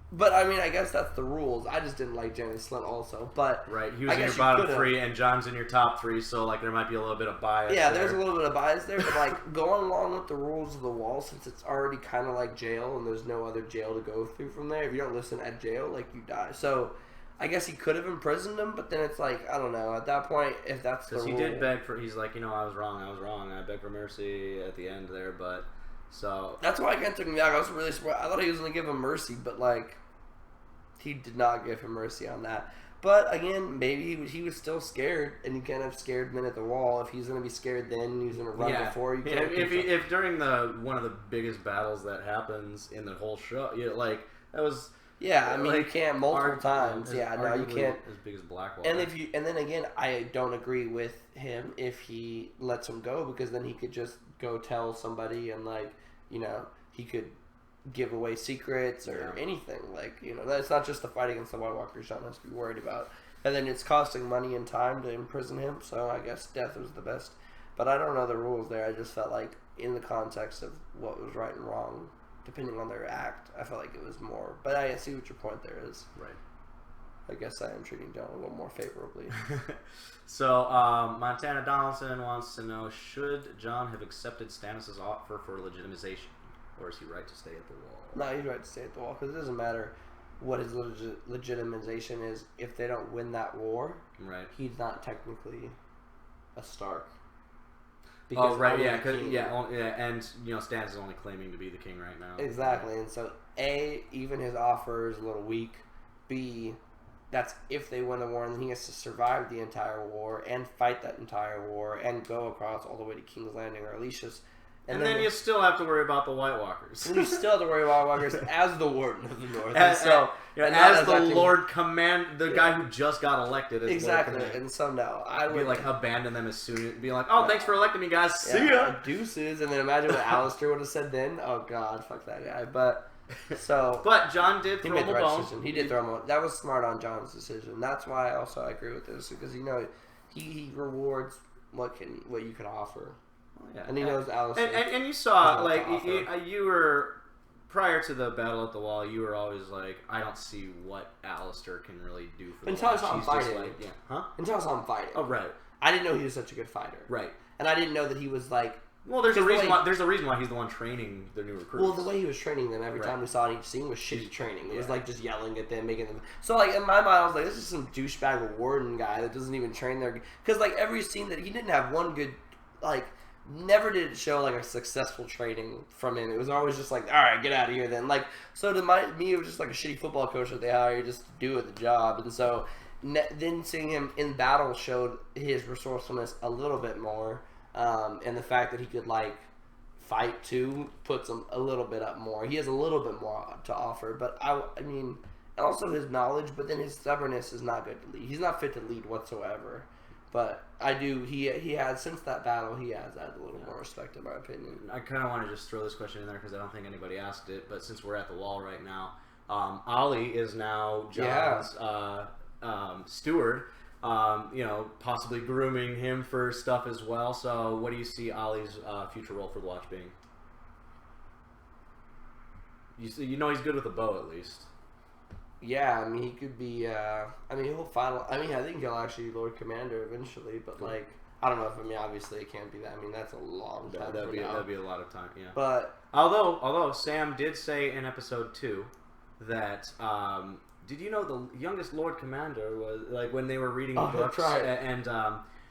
B: But, I mean, I guess that's the rules. I just didn't like Janet Slint also, but...
A: Right, he was in your bottom 3, and John's in your top 3, so, like, there might be a little bit of bias
B: there's a little bit of bias there, but, like, going along with the rules of the wall, since it's already kind of like jail, and there's no other jail to go through from there, if you don't listen at jail, like, you die. So, I guess he could have imprisoned him, but then it's like, I don't know, at that point, if that's the rule...
A: Because he did beg for... He's like, I was wrong, I begged for mercy at the end there, but... So...
B: That's why I kind of took him back. I was really surprised. I thought he was going to give him mercy, but, like... He did not give him mercy on that. But, again, maybe he was still scared, and you can't have scared men at the wall. If he's going to be scared then, he's going to run before you can't.
A: If during one of the biggest battles that happens in the whole show, that was...
B: Yeah, I mean, you can't multiple times.
A: You
B: can't.
A: As big as Blackwater.
B: And then again, I don't agree with him if he lets him go, because then he could just go tell somebody and, like, he could give away secrets or anything. Like, that's not just the fight against the White Walkers John has to be worried about. And then it's costing money and time to imprison him, so I guess death was the best. But I don't know the rules there. I just felt like in the context of what was right and wrong, depending on their act, I felt like it was more. But I see what your point there is.
A: Right.
B: I guess I am treating John a little more favorably.
A: So, Montana Donaldson wants to know, should John have accepted Stannis' offer for legitimization? Or is he right to stay at the wall?
B: No, he's right to stay at the wall, because it doesn't matter what his legitimization is. If they don't win that war,
A: right, he's
B: not technically a Stark.
A: Because and Stannis is only claiming to be the king right now.
B: Exactly, and so A, even his offer is a little weak. B, that's if they win the war, and then he has to survive the entire war and fight that entire war and go across all the way to King's Landing or Alicia's.
A: And then you still have to worry about the White Walkers.
B: And you still have to worry about White Walkers as the Warden of the North.
A: As the Lord Command, the guy who just got elected. As
B: exactly, and so no, I would
A: abandon them as soon. Be like, oh, thanks for electing me, guys. See ya.
B: Deuces, and then imagine what Alistair would have said then. Oh God, fuck that guy. But
A: John did throw him a bone.
B: He did throw him a bone. That was smart on John's decision. That's why I agree with this, because he rewards what you can offer.
A: Yeah.
B: And he knows Alistair.
A: And you saw, you were, prior to the battle at the wall, you were always like, I don't see what Alistair can really do for the
B: Until I saw him fighting. Until I saw him fighting.
A: Oh, right.
B: I didn't know he was such a good fighter.
A: Right.
B: And I didn't know that he was like...
A: Well, there's a reason why he's the one training the new recruits.
B: Well, the way he was training them every time we saw each scene was shitty training. It was like just yelling at them, making them... So, like, in my mind, I was like, this is some douchebag warden guy that doesn't even train their... Because, like, every scene that... He didn't have one good... Like... Never did it show like a successful training from him. It was always just like, all right, get out of here then. Like, so to me, it was just like a shitty football coach that they hired just to do the job. And so then seeing him in battle showed his resourcefulness a little bit more, and the fact that he could like fight too puts him a little bit up more. He has a little bit more to offer, but I mean, and also his knowledge, but then his stubbornness is not good to lead. He's not fit to lead whatsoever. But he has, since that battle, he has had a little more respect, in my opinion.
A: I kind of want to just throw this question in there because I don't think anybody asked it, but since we're at the wall right now, Ollie is now John's steward. Possibly grooming him for stuff as well. So, what do you see Ollie's future role for the Watch being? He's good with a bow, at least.
B: Yeah, I mean, he could be. He'll I think he'll actually be Lord Commander eventually. But I don't know if obviously it can't be that. I mean, that's a long time. That'd
A: be a lot of time. Yeah.
B: But
A: although Sam did say in episode 2 that. Did you know the youngest Lord Commander was when they were reading the books and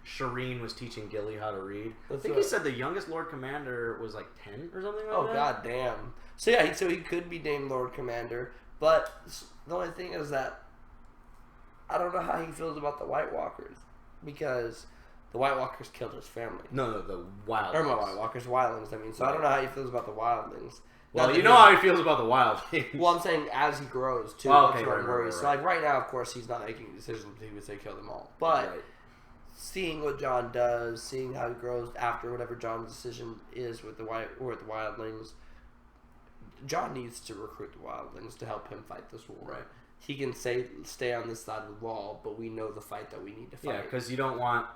A: Shireen was teaching Gilly how to read? I think he said the youngest Lord Commander was 10 or something like that.
B: Oh god damn! So yeah, so he could be named Lord Commander, but the only thing is that I don't know how he feels about the White Walkers because the White Walkers killed his family.
A: No, the Wildlings.
B: Or not White Walkers, Wildlings. I mean, so I don't know how he feels about the Wildlings.
A: Well, you know how he feels about the Wildlings.
B: Well, I'm saying as he grows, too.
A: Oh, okay,
B: that's what I'm worried. So, right now, of course, he's not making decisions. He would say kill them all. But seeing what John does, seeing how he grows after whatever John's decision is with the Wildlings, John needs to recruit the Wildlings to help him fight this war.
A: Right.
B: He can stay on this side of the wall, but we know the fight that we need to fight.
A: Yeah, because you don't want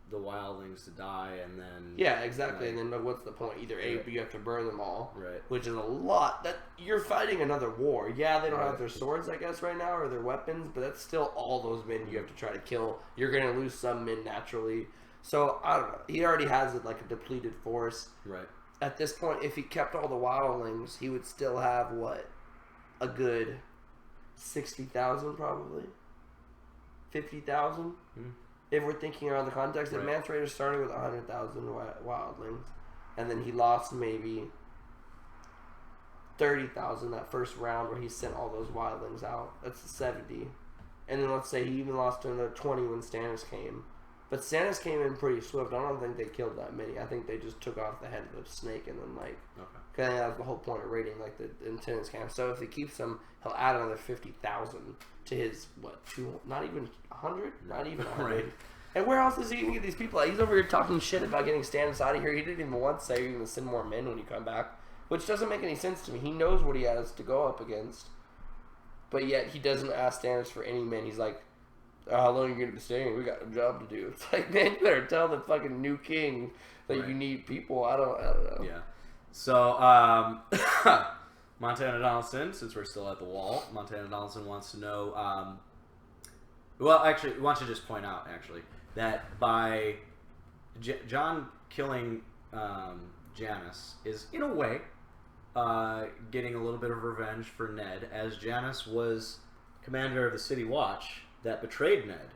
A: the Wildlings to die and then...
B: Yeah, exactly. And then what's the point? Either you have to burn them all.
A: Right.
B: Which is a lot. That you're fighting another war. Yeah, they don't have their swords, I guess, right now, or their weapons, but that's still all those men you have to try to kill. You're going to lose some men naturally. So, I don't know. He already has a depleted force.
A: Right.
B: At this point, if he kept all the Wildlings, he would still have, a good 60,000 probably? 50,000?
A: Hmm.
B: If we're thinking around the context, if Mance Rayder started with 100,000 wildlings, and then he lost maybe 30,000 that first round where he sent all those wildlings out, that's 70. And then let's say he even lost to another 20 when Stannis came. But Stannis came in pretty swift. I don't think they killed that many. I think they just took off the head of the snake and then because that was the whole point of raiding the Intendant's camp. So if he keeps them, he'll add another 50,000 to his not even 100, not even 100. Right. And where else is he gonna get these people? He's over here talking shit about getting Stannis out of here. He didn't even once say you're gonna send more men when you come back, which doesn't make any sense to me. He knows what he has to go up against, but yet he doesn't ask Stannis for any men. He's like, how long are you going to be staying? We got a job to do. It's like, man, you better tell the fucking new king that you need people. I don't know.
A: Yeah. So, Montana Donaldson, since we're still at the wall, Montana Donaldson wants to know, he wants to just point out, that by John killing Janis is, in a way, getting a little bit of revenge for Ned, as Janis was commander of the City Watch that betrayed Ned.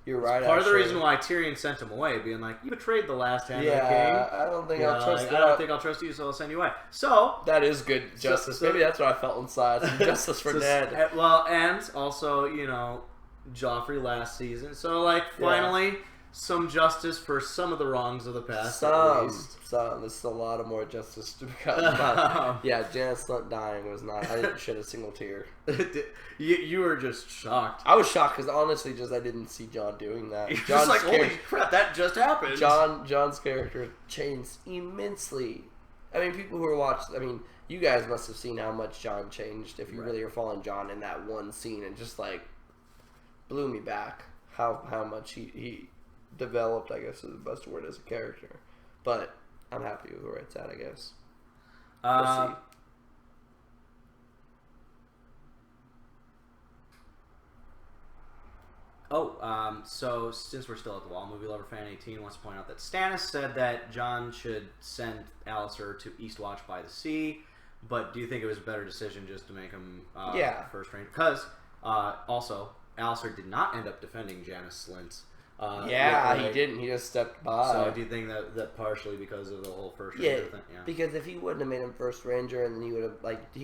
B: You're right.
A: Part of the reason why Tyrion sent him away, being like, "You betrayed the last hand of the king.
B: I don't think I'll trust that.
A: I don't think I'll trust you, so I'll send you away." So
B: that is good justice. Maybe that's what I felt inside. Some justice for Ned.
A: Well, and also, Joffrey last season. So finally, some justice for some of the wrongs of the past.
B: This is a lot of more justice to become. Yeah, Janis dying was not. I didn't shed a single tear.
A: You were just shocked.
B: I was shocked because honestly, I didn't see John doing that.
A: You're just like, holy crap, that just happened.
B: John's character changed immensely. I mean, people who watched. I mean, you guys must have seen how much John changed if you really are following John in that one scene, and just blew me back. How much he developed, I guess is the best word, as a character. But I'm happy with where it's at, I guess. We'll see.
A: So since we're still at the wall, Movie Lover Fan 18 wants to point out that Stannis said that John should send Alistair to Eastwatch by the Sea, but do you think it was a better decision just to make him first ranger? Because also, Alistair did not end up defending Janis Slint.
B: He didn't. He just stepped by.
A: So do you think that partially because of the whole first ranger thing? Yeah.
B: Because if he wouldn't have made him first ranger, and then he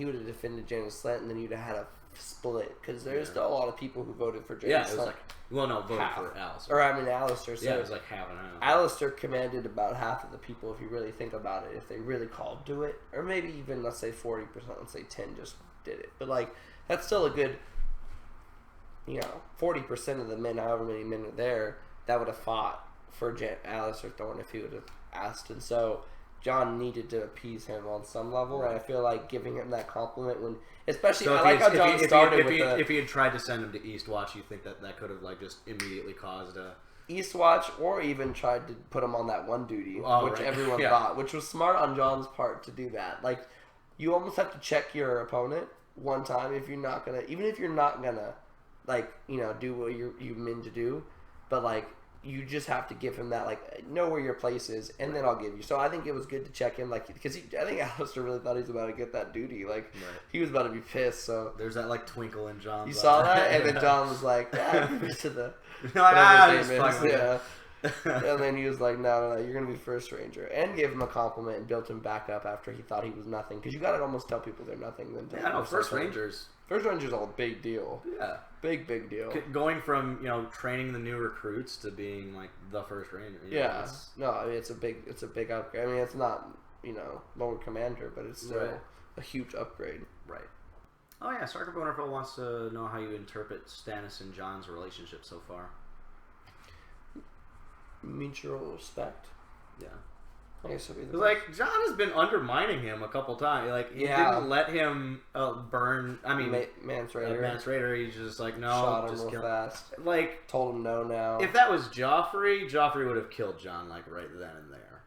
B: would have defended Janis Slint, and then you'd have had a split because there's still a lot of people who voted for James.
A: Yeah, it was voted for Alistair.
B: Or Alistair. So
A: yeah, it was like half and half.
B: Alistair commanded about half of the people if you really think about it, if they really called to it. Or maybe even, let's say 40%, let's say 10 just did it. But, like, that's still a good, 40% of the men, however many men are there, that would have fought for Alistair Thorne if he would have asked. And so Jon needed to appease him on some level, and I feel like giving him that compliment when, especially,
A: so
B: I like how Jon started
A: if he had tried to send him to Eastwatch, you think that could have like just immediately caused a
B: Eastwatch, or even tried to put him on that one duty, which everyone thought, which was smart on Jon's part to do that. Like, you almost have to check your opponent one time if you're not gonna, even if you're not gonna, like, do what you meant to do, but like, you just have to give him that, like, know where your place is, and then I'll give you. So I think it was good to check him, like, because I think Alistair really thought he was about to get that duty. Like, he was about to be pissed. So
A: there's that like twinkle in Jon's.
B: You saw that, and then Jon was like, to the and then he was like, no, you're gonna be first ranger, and gave him a compliment and built him back up after he thought he was nothing. Because you gotta almost tell people they're nothing. Then
A: I know first rangers.
B: First ranger's a big deal.
A: Yeah,
B: big deal.
A: Going from training the new recruits to being like the first ranger.
B: It's a big upgrade. I mean, it's not Lord Commander, but it's still a huge upgrade.
A: Right. Oh yeah, Sarkar Bonerfell wants to know how you interpret Stannis and Jon's relationship so far.
B: Mutual respect.
A: Yeah.
B: I guess it'll be
A: like Jon has been undermining him a couple times. Like he didn't let him burn. I mean,
B: Mance Raider.
A: He's just like no,
B: shot him
A: just
B: real fast.
A: Like
B: told him no. Now,
A: if that was Joffrey would have killed Jon like right then and there.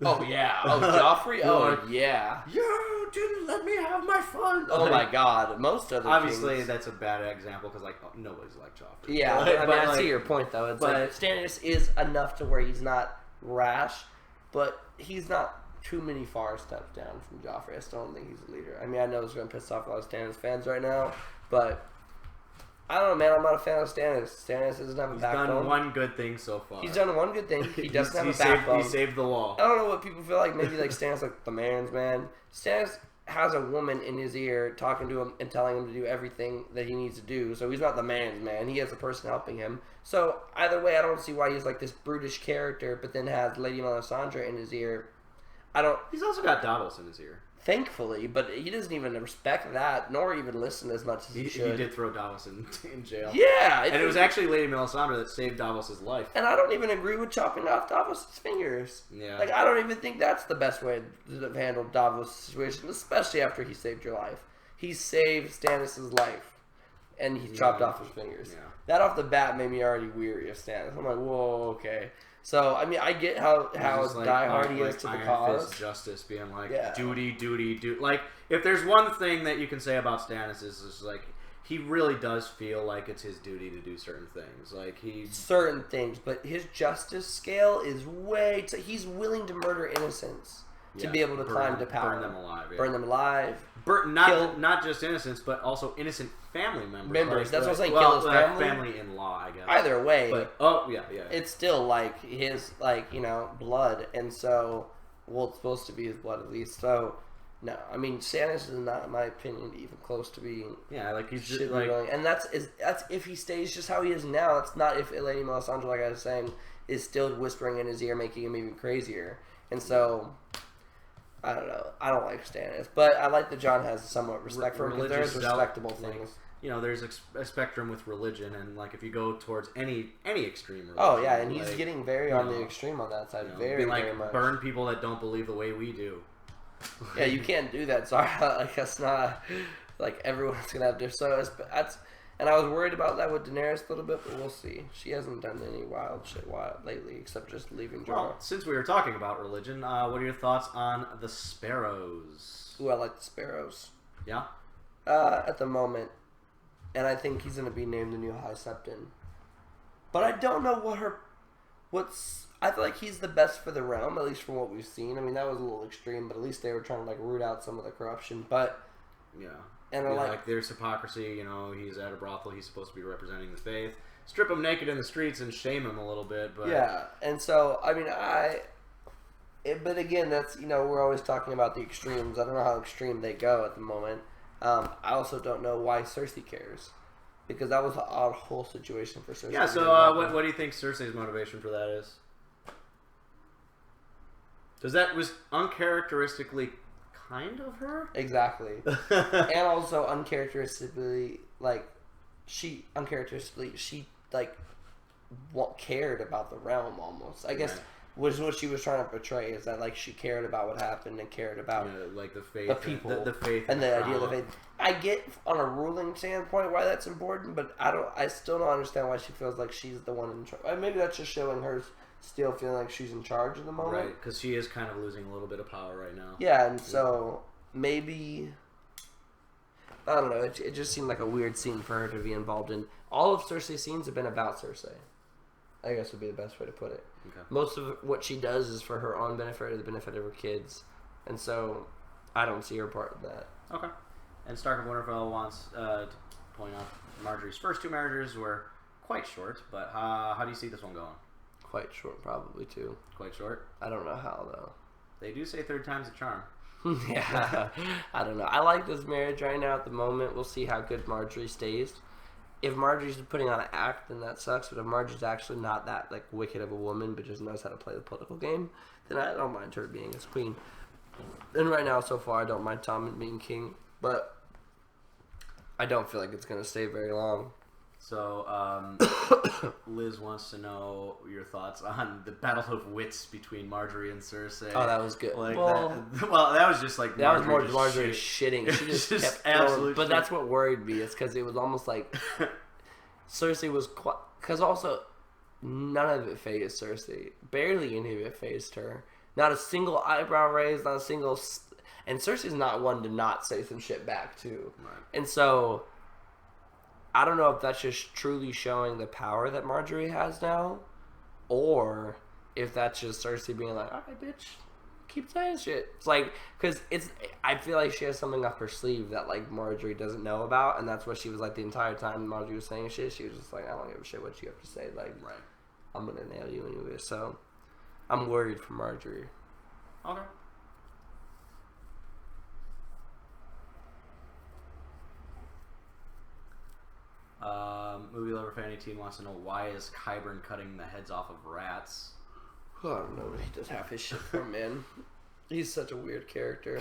B: Oh yeah. Oh Joffrey. Oh yeah.
A: You didn't let me have my fun.
B: Oh my God. Most other
A: obviously
B: kings...
A: that's a bad example because like nobody's like Joffrey.
B: Yeah, I see your point though. It's like Stannis is enough to where he's not rash, but he's not too many far steps down from Joffrey. I still don't think he's a leader. I mean, I know it's going to piss off a lot of Stannis fans right now, but I don't know, man. I'm not a fan of Stannis. Stannis doesn't have a backbone.
A: He's done one good thing so far.
B: He's done one good thing. He doesn't have a backbone.
A: He saved the wall.
B: I don't know what people feel like. Maybe like Stannis like the man's man. Stannis has a woman in his ear talking to him and telling him to do everything that he needs to do. So he's not the man's man. He has a person helping him. So either way, I don't see why he's like this brutish character, but then has Lady Melisandre in his ear.
A: He's also got Davos in his ear.
B: Thankfully, but he doesn't even respect that, nor even listen as much as he should.
A: He did throw Davos in jail.
B: Yeah.
A: And it was actually Lady Melisandre that saved Davos' life.
B: And I don't even agree with chopping off Davos' fingers.
A: Yeah.
B: Like, I don't even think that's the best way to have handled Davos' situation, especially after he saved your life. He saved Stannis' life, and he chopped off his fingers. Yeah. That off the bat made me already weary of Stannis. I'm like, whoa, okay. So, I mean, I get how diehard he is to the cause.
A: Fist justice being like, duty. Like, if there's one thing that you can say about Stannis is like, he really does feel like it's his duty to do certain things. Like,
B: certain things, but his justice scale is way he's willing to murder innocents to be able to climb to power.
A: Burn them alive. Yeah.
B: Burn them alive.
A: Not just innocents, but also innocent family members.
B: That's what I'm saying. Kill his family.
A: Family-in-law, I guess.
B: Either way.
A: But,
B: it's still like his, blood. And so, it's supposed to be his blood at least. So, no. I mean, Stannis is not, in my opinion, even close to being...
A: Yeah, like, he's just, like...
B: And that's if he stays just how he is now. It's not if Lady Melisandre, like I was saying, is still whispering in his ear, making him even crazier. And so... I don't know. I don't like Stannis, but I like that Jon has somewhat respect for him because there's respectable things.
A: There's a spectrum with religion, and like if you go towards any extreme religion.
B: Oh yeah, and he's getting very on the extreme on that side, very much.
A: Burn people that don't believe the way we do.
B: Yeah, you can't do that. Sorry, like that's not like everyone's gonna have to. So that's. And I was worried about that with Daenerys a little bit, but we'll see. She hasn't done any wild shit lately, except just leaving Jon.
A: Well, since we were talking about religion, what are your thoughts on the Sparrows?
B: Ooh, I like the Sparrows.
A: Yeah?
B: At the moment. And I think he's going to be named the new High Septon. But I don't know I feel like he's the best for the realm, at least from what we've seen. I mean, that was a little extreme, but at least they were trying to, root out some of the corruption. But...
A: Yeah.
B: And
A: there's hypocrisy, he's at a brothel, he's supposed to be representing the faith. Strip him naked in the streets and shame him a little bit, but...
B: Yeah, and so, I mean, but again, that's, we're always talking about the extremes. I don't know how extreme they go at the moment. I also don't know why Cersei cares. Because that was an odd whole situation for Cersei.
A: Yeah, so what do you think Cersei's motivation for that is? Because that was uncharacteristically kind of her?
B: Exactly. And also uncharacteristically, she cared about the realm almost. I guess was what she was trying to portray, is that she cared about what happened and cared about
A: the faith,
B: the people,
A: the faith,
B: and the idea of the faith. I get on a ruling standpoint why that's important, but I still don't understand why she feels like she's the one in charge. Maybe that's just showing her still feeling like she's in charge at the moment.
A: Right, because she is kind of losing a little bit of power right now.
B: Yeah, and so maybe, I don't know, it just seemed like a weird scene for her to be involved in. All of Cersei's scenes have been about Cersei, I guess would be the best way to put it.
A: Okay.
B: Most of what she does is for her own benefit or the benefit of her kids, and so I don't see her part in that.
A: Okay. And Stark of Winterfell wants to point out Marjorie's first 2 marriages were quite short, but how do you see this one going?
B: Quite short, probably, too.
A: Quite short?
B: I don't know how, though.
A: They do say 3rd time's a charm.
B: Yeah. I don't know. I like this marriage right now at the moment. We'll see how good Marjorie stays. If Marjorie's putting on an act, then that sucks. But if Marjorie's actually not that wicked of a woman, but just knows how to play the political game, then I don't mind her being his queen. And right now, so far, I don't mind Tommen being king. But I don't feel like it's going to stay very long.
A: So, Liz wants to know your thoughts on the battle of wits between Marjorie and Cersei.
B: Oh, that was good.
A: That was just that
B: was more Marjorie shitting. She just kept
A: absolutely.
B: But that's what worried me. It's because it was almost like Cersei was because also none of it phased Cersei. Barely any of it phased her. Not a single eyebrow raised. Not a single. And Cersei's not one to not say some shit back too.
A: Right.
B: And so I don't know if that's just truly showing the power that Marjorie has now, or if that's just Cersei being like, all right, bitch, keep saying shit. It's because I feel like she has something up her sleeve that Marjorie doesn't know about, and that's what she was the entire time Marjorie was saying shit. She was just I don't give a shit what you have to say. Right. I'm gonna nail you anyway. So I'm worried for Marjorie.
A: Okay. Movie Lover Fanny Team wants to know, why is Qyburn cutting the heads off of rats?
B: I don't know. He does half his shit for him, man. He's such a weird character.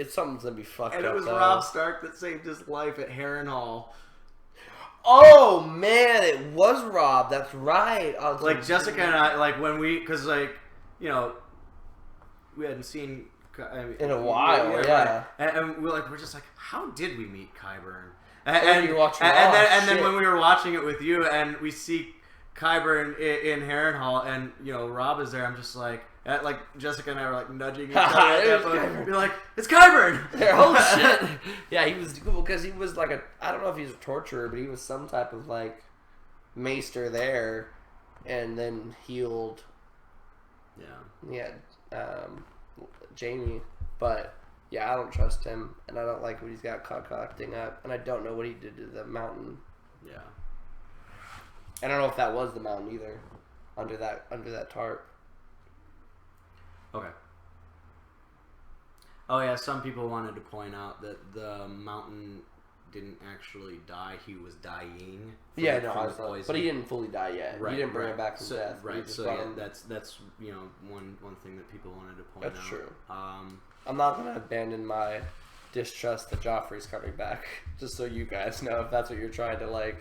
B: Something's gonna be fucked up.
A: And it was Robb Stark that saved his life at Harrenhal.
B: Oh man, it was Robb. That's right.
A: Jessica and I, when we, because we hadn't seen
B: in a while, yeah.
A: And we're just how did we meet Qyburn? And then when we were watching it with you, and we see Qyburn in Harrenhal, and Robb is there, I'm just Jessica and I were nudging each other. We're it's Qyburn!
B: Oh shit! Yeah, he was cool because he was I don't know if he's a torturer, but he was some type of maester there, and then healed. Yeah. Jamie, but. Yeah, I don't trust him, and I don't like what he's got concocting up, and I don't know what he did to the mountain.
A: Yeah.
B: I don't know if that was the mountain either, under that tarp.
A: Okay. Oh yeah, some people wanted to point out that the mountain didn't actually die; he was dying.
B: Yeah, no, I saw it, but he didn't fully die yet.
A: Right,
B: he didn't bring him back from death.
A: Right. So yeah, that's one thing that people wanted to point out.
B: That's true. I'm not going to abandon my distrust that Joffrey's coming back, just so you guys know, if that's what you're trying to,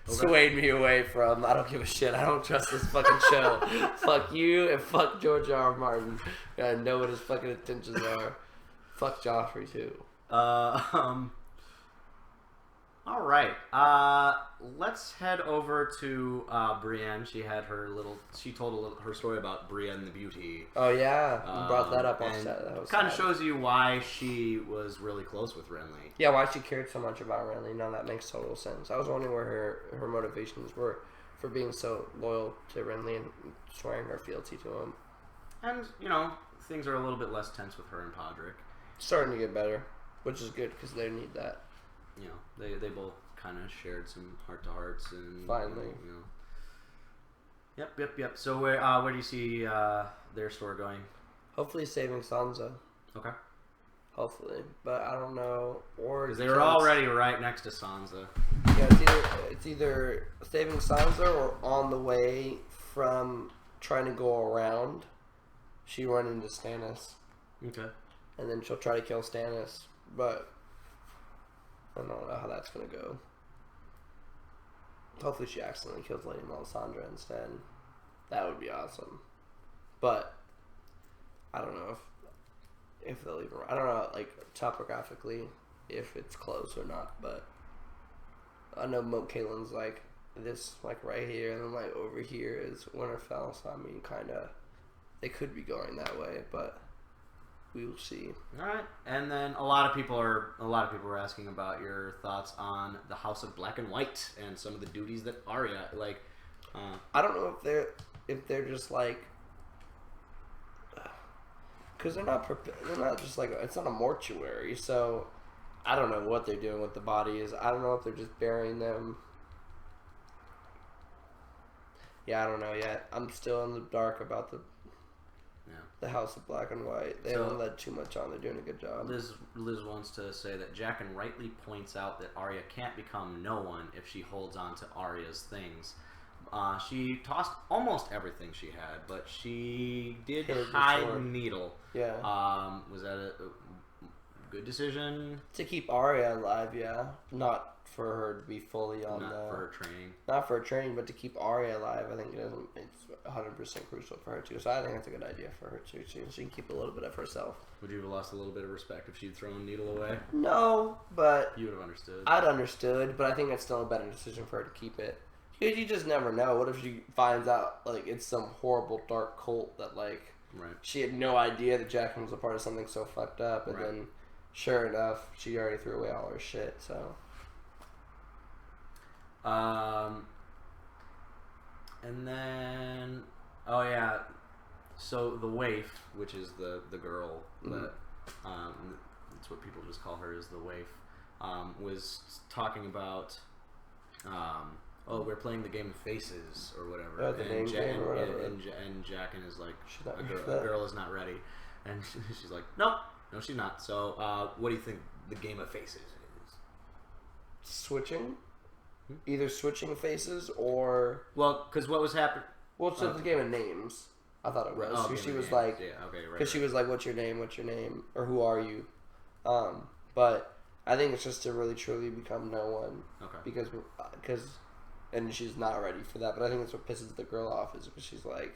B: sway me away from. I don't give a shit. I don't trust this fucking show. Fuck you and fuck George R.R. Martin. I know what his fucking intentions are. Fuck Joffrey, too.
A: All right. Let's head over to Brienne. She told her story about Brienne the Beauty.
B: Oh yeah, you brought that up.
A: That kind of shows you why she was really close with Renly.
B: Yeah, why she cared so much about Renly. Now that makes total sense. I was wondering where her motivations were for being so loyal to Renly and swearing her fealty to him.
A: And things are a little bit less tense with her and Podrick.
B: Starting to get better, which is good because they need that.
A: They both kind of shared some heart-to-hearts, and
B: finally,
A: Yep. So where do you see their story going?
B: Hopefully saving Sansa.
A: Okay.
B: Hopefully, but I don't know. Or
A: because they were already right next to Sansa.
B: Yeah, it's either saving Sansa or on the way from trying to go around. She run into Stannis.
A: Okay. And
B: then she'll try to kill Stannis, but I don't know how that's gonna go. Hopefully, she accidentally kills Lady Melisandre instead. That would be awesome. But I don't know if they'll even. I don't know, like topographically, if it's close or not. But I know Moat Caelin's like this, like right here, and then like over here is Winterfell. So I mean, kind of, they could be going that way, but we will see.
A: All right, and then a lot of people were asking about your thoughts on the House of Black and White and some of the duties that Arya like.
B: I don't know if they're just like. Because they're not just like, it's not a mortuary, so I don't know what they're doing with the bodies. I don't know if they're just burying them. Yeah, I don't know yet. I'm still in the dark about the House of Black and White. They haven't let too much on. They're doing a good job.
A: Liz wants to say that Jaqen rightly points out that Arya can't become no one if she holds on to Arya's things. She tossed almost everything she had, but she did hide Needle.
B: Yeah.
A: Was that a good decision?
B: To keep Arya alive, yeah. Not for her to be fully on
A: Not for her training.
B: Not for her training, but to keep Arya alive, I think it's 100% crucial for her too. So I think that's a good idea for her too. She can keep a little bit of herself.
A: Would you have lost a little bit of respect if she'd thrown Needle away?
B: No, but...
A: You would have understood.
B: I'd understood, but I think it's still a better decision for her to keep it. Because you just never know. What if she finds out, like, it's some horrible dark cult that, like, she had no idea that Jaqen was a part of something so fucked up, and then, sure enough, she already threw away all her shit, so.
A: And then, oh yeah, so the waif, which is the girl that, that's what people just call her, is the waif, was talking about, oh, we're playing the game of faces or whatever.
B: Oh, the name game or whatever.
A: And Jaqen is like, a girl is not ready. And she's like, no, she's not. So, what do you think the game of faces is?
B: Switching? Either switching faces or...
A: Well, because what was happening...
B: Well, it's the game of names. I thought it was.
A: Oh,
B: she was like...
A: Yeah, okay, right.
B: Because she was like, what's your name? Or who are you? But I think it's just to really truly become no one.
A: Okay.
B: Because and she's not ready for that. But I think that's what pisses the girl off, is because she's like,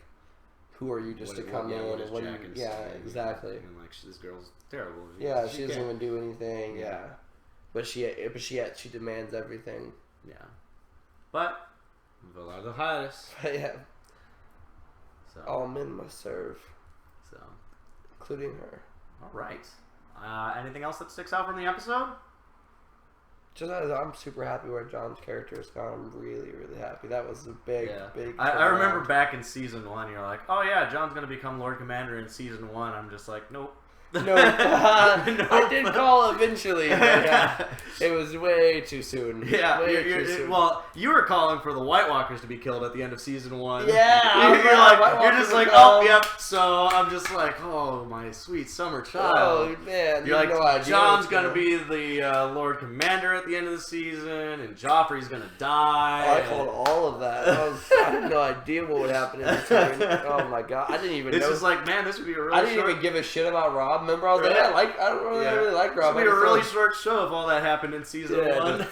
B: who are you just to come in? And when exactly.
A: And like, this girl's terrible.
B: She doesn't even do anything. Yeah. But she demands everything.
A: Yeah. But Valar the Highest.
B: Yeah.
A: So
B: all men must serve.
A: So
B: including her.
A: Alright. Anything else that sticks out from the episode?
B: Just I'm super happy where Jon's character has gone. I'm really, really happy. That was a big.
A: I remember back in season 1, you're like, oh yeah, Jon's gonna become Lord Commander in season 1. I'm just like, nope.
B: No, I did call eventually, but yeah, it was way too soon.
A: Yeah, well, you were calling for the White Walkers to be killed at the end of season 1.
B: Yeah,
A: you're just like, oh, yep. So I'm just like, oh, my sweet summer child.
B: Oh man,
A: you're like,
B: no idea
A: Jon's gonna be the Lord Commander at the end of the season, and Joffrey's gonna die.
B: Oh, I called all of that. I had no idea what would happen in between. Oh my god, I didn't even know.
A: It's just like, man, this would be a really
B: I didn't even give a shit about Rob. Remember, I was like, I don't really like Rob.
A: It's gonna be a really short show if all that happened in season 1.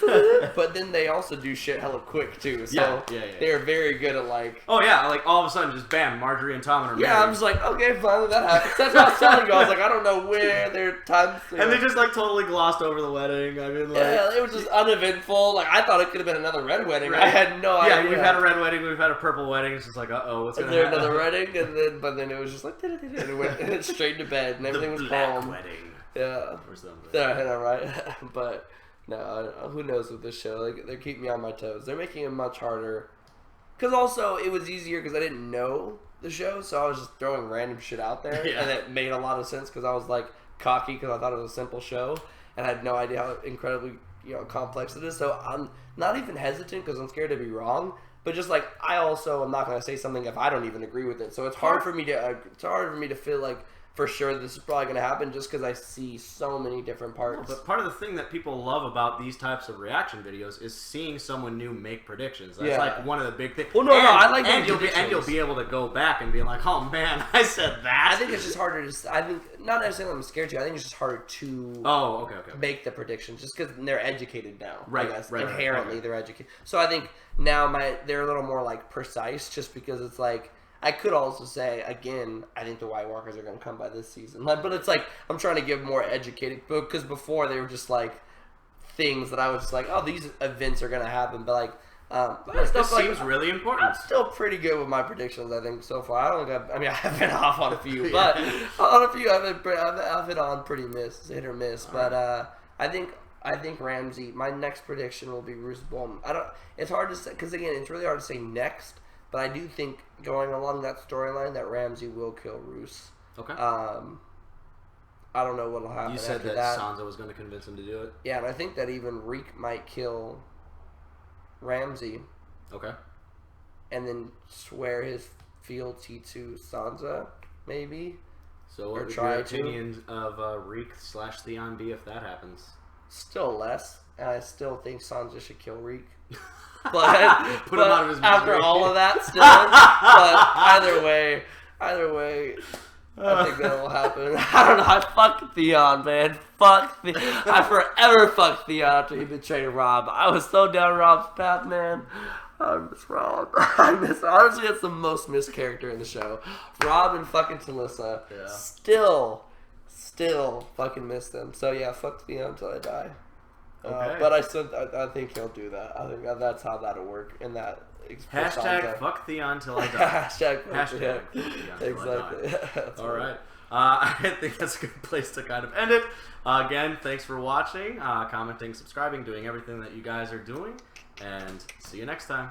B: But then they also do shit hella quick too. So they're very good at like.
A: Oh yeah, like all of a sudden, just bam, Marjorie and Tommen are married.
B: Yeah, I'm just like, okay, finally that happens. That's what I was telling you. I was like, I don't know where their time.
A: And they just like totally glossed over the wedding. I mean, like,
B: yeah, it was just uneventful. Like I thought it could have been another red wedding. Right. I had no idea.
A: Yeah, we've had a red wedding, we've had a purple wedding. It's just like, what's gonna happen?
B: Another wedding, but then it was just like, and it went straight to bed, and everything was calm.
A: Wedding.
B: Yeah.
A: Or something.
B: Yeah, I know, right? But no, who knows with this show? Like they're keeping me on my toes. They're making it much harder. Because also it was easier because I didn't know the show, so I was just throwing random shit out there, and it made a lot of sense because I was like cocky because I thought it was a simple show, and I had no idea how incredibly complex it is. So I'm not even hesitant because I'm scared to be wrong. But just like I also am not going to say something if I don't even agree with it. So it's hard for me to feel like for sure this is probably going to happen just because I see so many different parts.
A: But part of the thing that people love about these types of reaction videos is seeing someone new make predictions. That's like one of the big things.
B: Well, no, I like
A: and you'll be able to go back and be like, oh man, I said that.
B: I think it's just harder to. I think not necessarily I'm scared to. I think it's just harder to. Make the predictions just because they're educated now.
A: Right.
B: I guess.
A: Right.
B: Inherently, they're educated. So I think now they're a little more like precise, just because it's like. I could also say, again, I think the White Walkers are going to come by this season. But it's like, I'm trying to give more educated, because before they were just like things that I was just like, oh, these events are going to happen. But like,
A: this seems really important.
B: I'm still pretty good with my predictions, I think, so far. I don't think I have been off on a few, but on a few I've been on pretty hit or miss. But I think Ramsey, my next prediction will be Roose Bolton. It's hard to say, because again, it's really hard to say next. But I do think going along that storyline that Ramsey will kill Roose.
A: Okay.
B: I don't know what'll happen.
A: You said
B: after
A: that Sansa was going to convince him to do it.
B: Yeah, and I think that even Reek might kill Ramsey.
A: Okay.
B: And then swear his fealty to Sansa, maybe.
A: So what would your opinion of Reek / Theon be if that happens?
B: Still less, and I still think Sansa should kill Reek. But
A: him out of his misery.
B: After all of that, still. But either way, I think that will happen. I don't know. I fuck Theon, man. I forever fucked Theon after he betrayed Rob. I was so down Rob's path, man. I miss Rob. Honestly, that's the most missed character in the show. Rob and fucking Talissa. Yeah. Still fucking miss them. So yeah, fuck Theon until I die. Okay. But I think he'll do that. I think that's how that'll work. In that
A: hashtag fuck Theon till I die.
B: Hashtag fuck Theon
A: exactly. All right. I think that's a good place to kind of end it. Again, thanks for watching, commenting, subscribing, doing everything that you guys are doing, and see you next time.